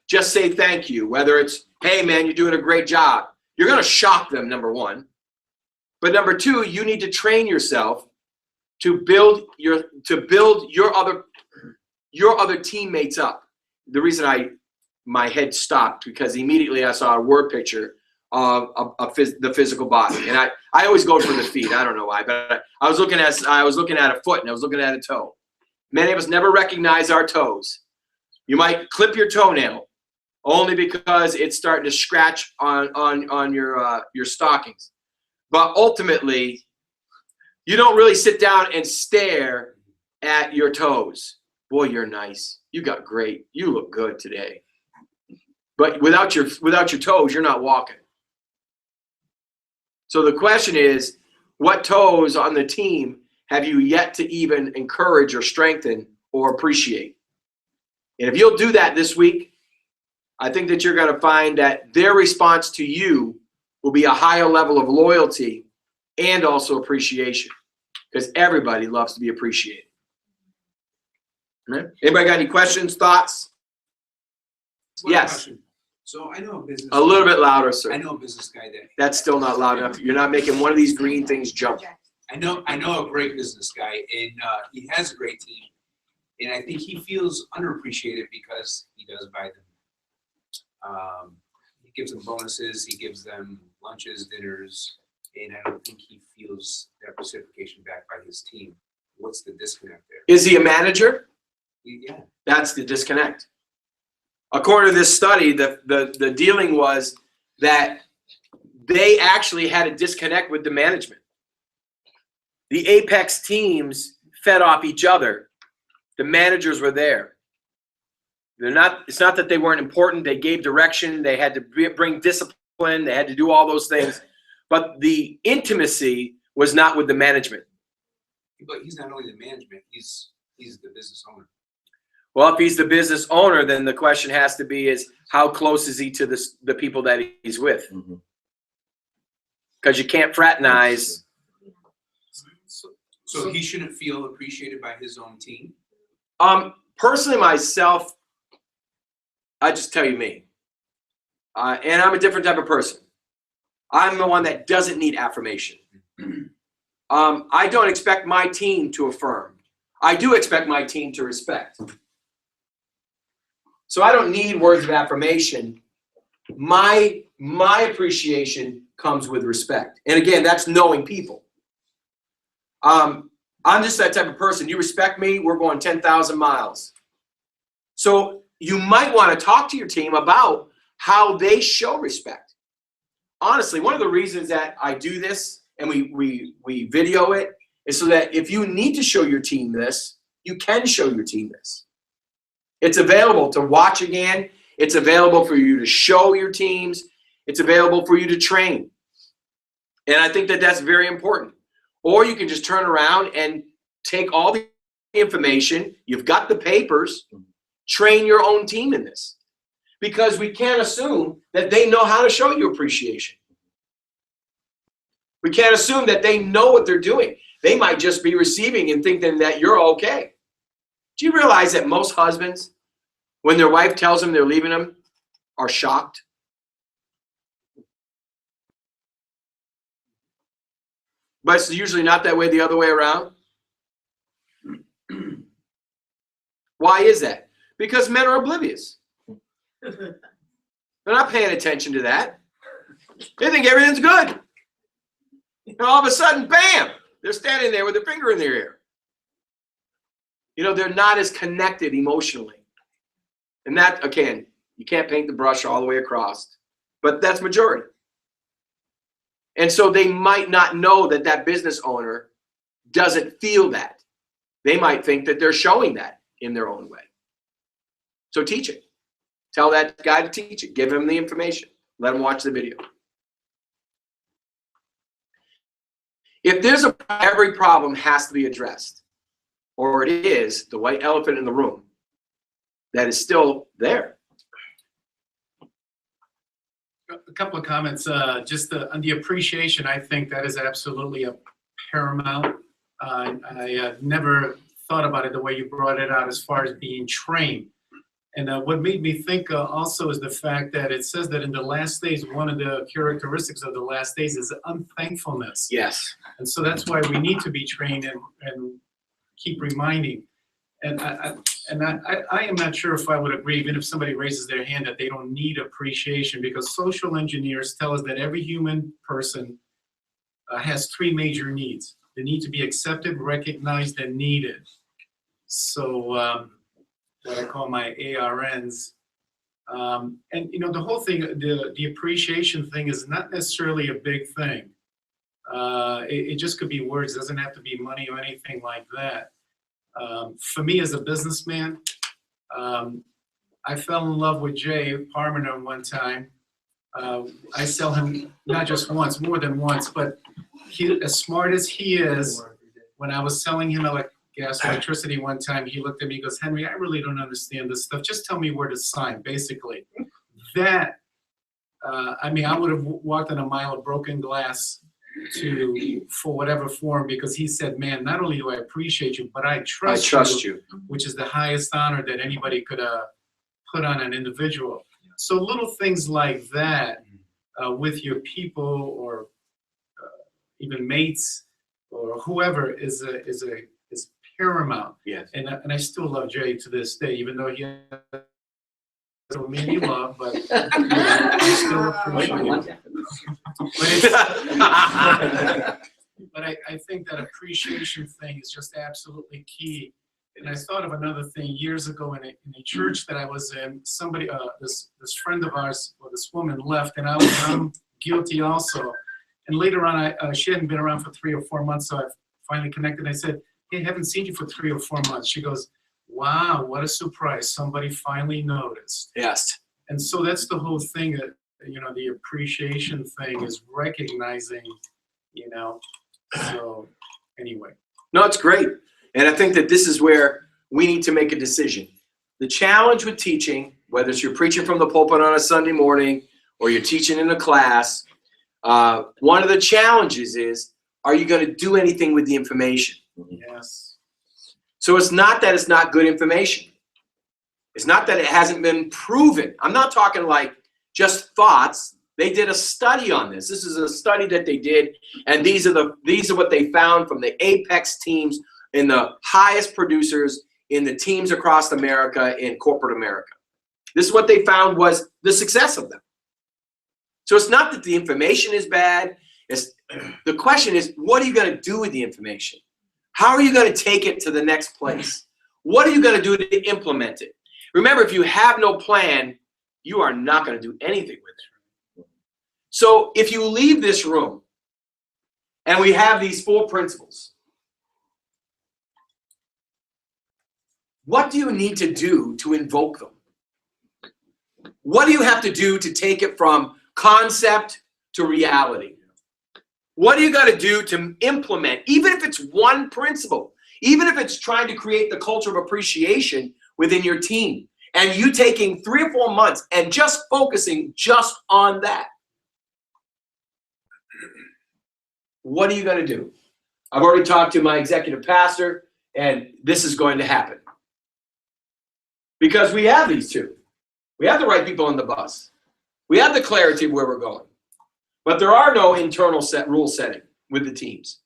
just say thank you, whether it's, hey man, you're doing a great job. You're going to shock them, number one. But number two, you need to train yourself to build your other teammates up. The reason my head stopped because immediately I saw a word picture of the physical body, and I always go for the feet. I don't know why, but I was looking at a foot and I was looking at a toe. Many of us never recognize our toes. You might clip your toenail only because it's starting to scratch on your stockings, but ultimately, you don't really sit down and stare at your toes. Boy, you're nice. You got great. You look good today. But without your toes, you're not walking. So the question is, what toes on the team have you yet to even encourage or strengthen or appreciate? And if you'll do that this week, I think that you're going to find that their response to you will be a higher level of loyalty and also appreciation, because everybody loves to be appreciated. Right? Anybody got any questions, thoughts? One Yes. question. So I know a business. A little bit louder, sir. I know a business guy that. That's still not loud enough. You're not making one of these green things jump. I know a great business guy, and he has a great team, and I think he feels underappreciated because he does buy them. He gives them bonuses, he gives them lunches, dinners, and I don't think he feels that reciprocation back by his team. What's the disconnect there? Is he a manager? Yeah. That's the disconnect. According to this study, the dealing was that they actually had a disconnect with the management. The apex teams fed off each other. The managers were there. It's not that they weren't important. They gave direction. They had to bring discipline. They had to do all those things. But the intimacy was not with the management. But he's not only the management, he's the business owner. Well, if he's the business owner, then the question has to be is how close is he to the people that he's with? Because you can't fraternize. So he shouldn't feel appreciated by his own team? Personally, myself, I just tell you me. And I'm a different type of person. I'm the one that doesn't need affirmation. I don't expect my team to affirm. I do expect my team to respect. So I don't need words of affirmation. My appreciation comes with respect. And again, that's knowing people. I'm just that type of person. You respect me, we're going 10,000 miles. So you might want to talk to your team about how they show respect. Honestly, one of the reasons that I do this and we video it is so that if you need to show your team this, you can show your team this. It's available to watch again. It's available for you to show your teams. It's available for you to train. And I think that that's very important. Or you can just turn around and take all the information. You've got the papers. Train your own team in this. Because we can't assume that they know how to show you appreciation. We can't assume that they know what they're doing. They might just be receiving and thinking that you're okay. Do you realize that most husbands, when their wife tells them they're leaving them, are shocked? But it's usually not that way the other way around. Why is that? Because men are oblivious. They're not paying attention to that. They think everything's good. And all of a sudden, bam, they're standing there with their finger in their ear. You know, they're not as connected emotionally. And that, again, you can't paint the brush all the way across, but that's majority. And so they might not know that that business owner doesn't feel that. They might think that they're showing that in their own way. So teach it. Tell that guy to teach it. Give him the information. Let him watch the video. If there's every problem has to be addressed, or it is the white elephant in the room that is still there. A couple of comments, just on the appreciation, I think that is absolutely a paramount. I never thought about it the way you brought it out as far as being trained. And what made me think also is the fact that it says that in the last days, one of the characteristics of the last days is unthankfulness. Yes. And so that's why we need to be trained and keep reminding. And I am not sure if I would agree, even if somebody raises their hand, that they don't need appreciation, because social engineers tell us that every human person has three major needs. They need to be accepted, recognized, and needed. So what I call my ARNs. And you know, the whole thing, the appreciation thing is not necessarily a big thing. It just could be words, it doesn't have to be money or anything like that. For me as a businessman, I fell in love with Jay Parmenter one time, I sell him not just once, more than once, but he, as smart as he is, when I was selling him electricity one time, he looked at me, he goes, Henry, I really don't understand this stuff. Just tell me where to sign, basically. That, I mean, I would have walked on a mile of broken glass for whatever form, because he said, man, not only do I appreciate you, but I trust you, which is the highest honor that anybody could put on an individual. So little things like that with your people, or even mates or whoever, is paramount. Yes. And I still love Jay to this day, even though he has me love, but you know, I still appreciate it. But I think that appreciation thing is just absolutely key. And I thought of another thing years ago in a church that I was in. Somebody, this friend of ours, or this woman, left, and I'm guilty also. And later on, she hadn't been around for 3 or 4 months, so I finally connected. I said, "Hey, I haven't seen you for 3 or 4 months." She goes, "Wow, what a surprise! Somebody finally noticed." Yes. And so that's the whole thing. That, you know, the appreciation thing is recognizing. You know, so anyway. No, it's great. And I think that this is where we need to make a decision. The challenge with teaching, whether it's you're preaching from the pulpit on a Sunday morning or you're teaching in a class, one of the challenges is, are you going to do anything with the information? Yes. So it's not that it's not good information. It's not that it hasn't been proven. I'm not talking like just thoughts. They did a study on this. This is a study that they did, and these are what they found from the apex teams and the highest producers in the teams across America, in corporate America. This is what they found was the success of them. So it's not that the information is bad. The question is, what are you going to do with the information? How are you going to take it to the next place? What are you going to do to implement it? Remember, if you have no plan, you are not going to do anything with it. So if you leave this room and we have these 4 principles, what do you need to do to invoke them? What do you have to do to take it from concept to reality? What do you got to do to implement, even if it's one principle, even if it's trying to create the culture of appreciation within your team, and you taking 3 or 4 months and just focusing just on that? What are you going to do? I've already talked to my executive pastor, and this is going to happen. Because we have these 2. We have the right people on the bus. We have the clarity of where we're going. But there are no internal rule setting with the teams.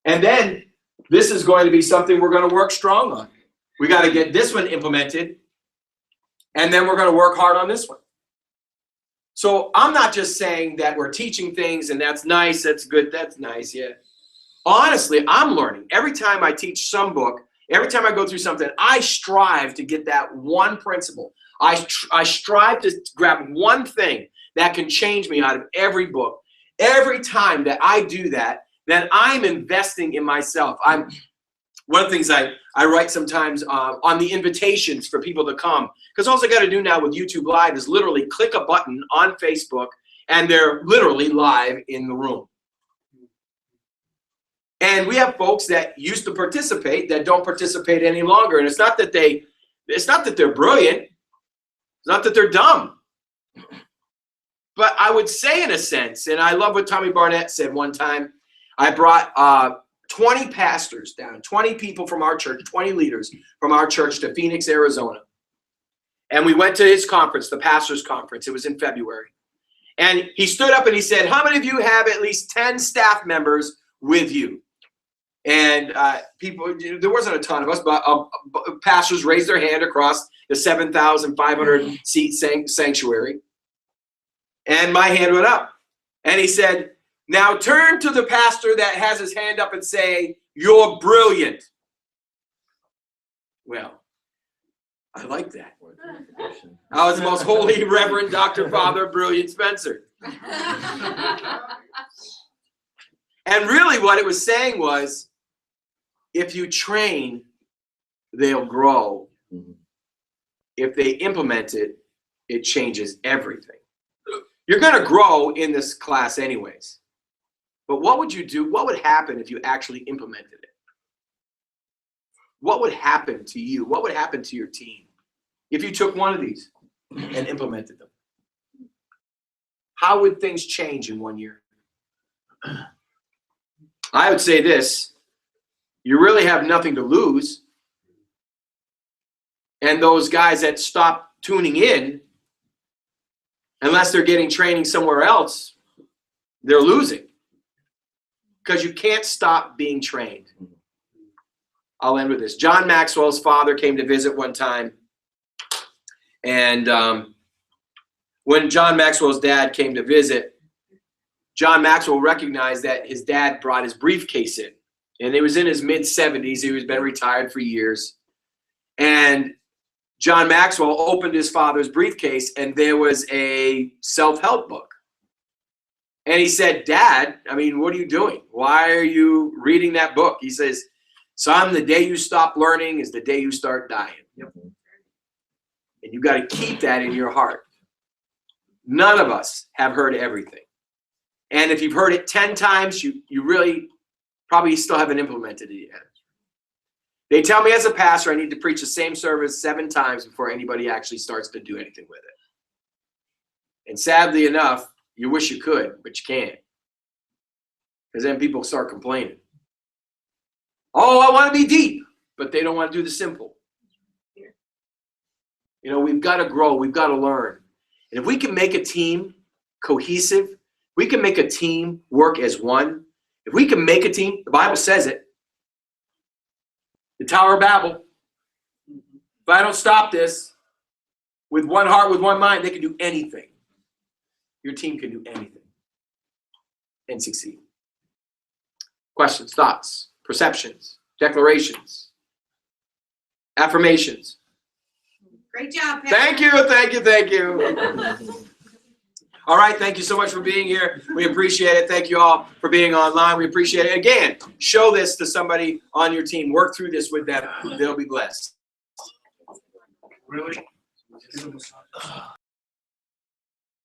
And then this is going to be something we're going to work strong on. We got to get this one implemented, and then we're going to work hard on this one. So I'm not just saying that we're teaching things and that's nice, that's good, that's nice, yeah. Honestly, I'm learning. Every time I teach some book, every time I go through something, I strive to get that one principle. I strive to grab one thing that can change me out of every book. Every time that I do that, then I'm investing in myself. One of the things I write sometimes on the invitations for people to come, because all I got to do now with YouTube Live is literally click a button on Facebook, and they're literally live in the room. And we have folks that used to participate that don't participate any longer. And it's not that they're brilliant. It's not that they're dumb. But I would say, in a sense, and I love what Tommy Barnett said one time, I brought 20 pastors down, 20 people from our church, 20 leaders from our church to Phoenix, Arizona. And we went to his conference, the pastor's conference. It was in February. And he stood up and he said, how many of you have at least 10 staff members with you? And people, there wasn't a ton of us, but pastors raised their hand across the 7,500 seat sanctuary. And my hand went up. And he said, now turn to the pastor that has his hand up and say, you're brilliant. Well, I like that. I was the most holy Reverend Dr. Father Brilliant Spencer. And really what it was saying was, if you train, they'll grow. If they implement it, it changes everything. You're going to grow in this class anyways. But what would you do? What would happen if you actually implemented it? What would happen to you? What would happen to your team if you took one of these and implemented them? How would things change in 1 year? I would say this. You really have nothing to lose. And those guys that stop tuning in, unless they're getting training somewhere else, they're losing. Because you can't stop being trained. I'll end with this. John Maxwell's father came to visit one time. And when John Maxwell's dad came to visit, John Maxwell recognized that his dad brought his briefcase in. And he was in his mid-70s. He was been retired for years. And John Maxwell opened his father's briefcase, and there was a self-help book. And he said, Dad, I mean, what are you doing? Why are you reading that book? He says, son, the day you stop learning is the day you start dying. Yep. And you got to keep that in your heart. None of us have heard everything. And if you've heard it 10 times, you really probably still haven't implemented it yet. They tell me as a pastor I need to preach the same service 7 times before anybody actually starts to do anything with it. And sadly enough, you wish you could, but you can't. Because then people start complaining. Oh, I want to be deep, but they don't want to do the simple. You know, we've got to grow. We've got to learn. And if we can make a team cohesive, we can make a team work as one. If we can make a team, the Bible says it, the Tower of Babel, if I don't stop this, with one heart, with one mind, they can do anything. Your team can do anything and succeed. Questions, thoughts, perceptions, declarations, affirmations. Great job, Pat. Thank you, thank you, thank you. All right, thank you so much for being here. We appreciate it. Thank you all for being online. We appreciate it. Again, show this to somebody on your team. Work through this with them. They'll be blessed. Really?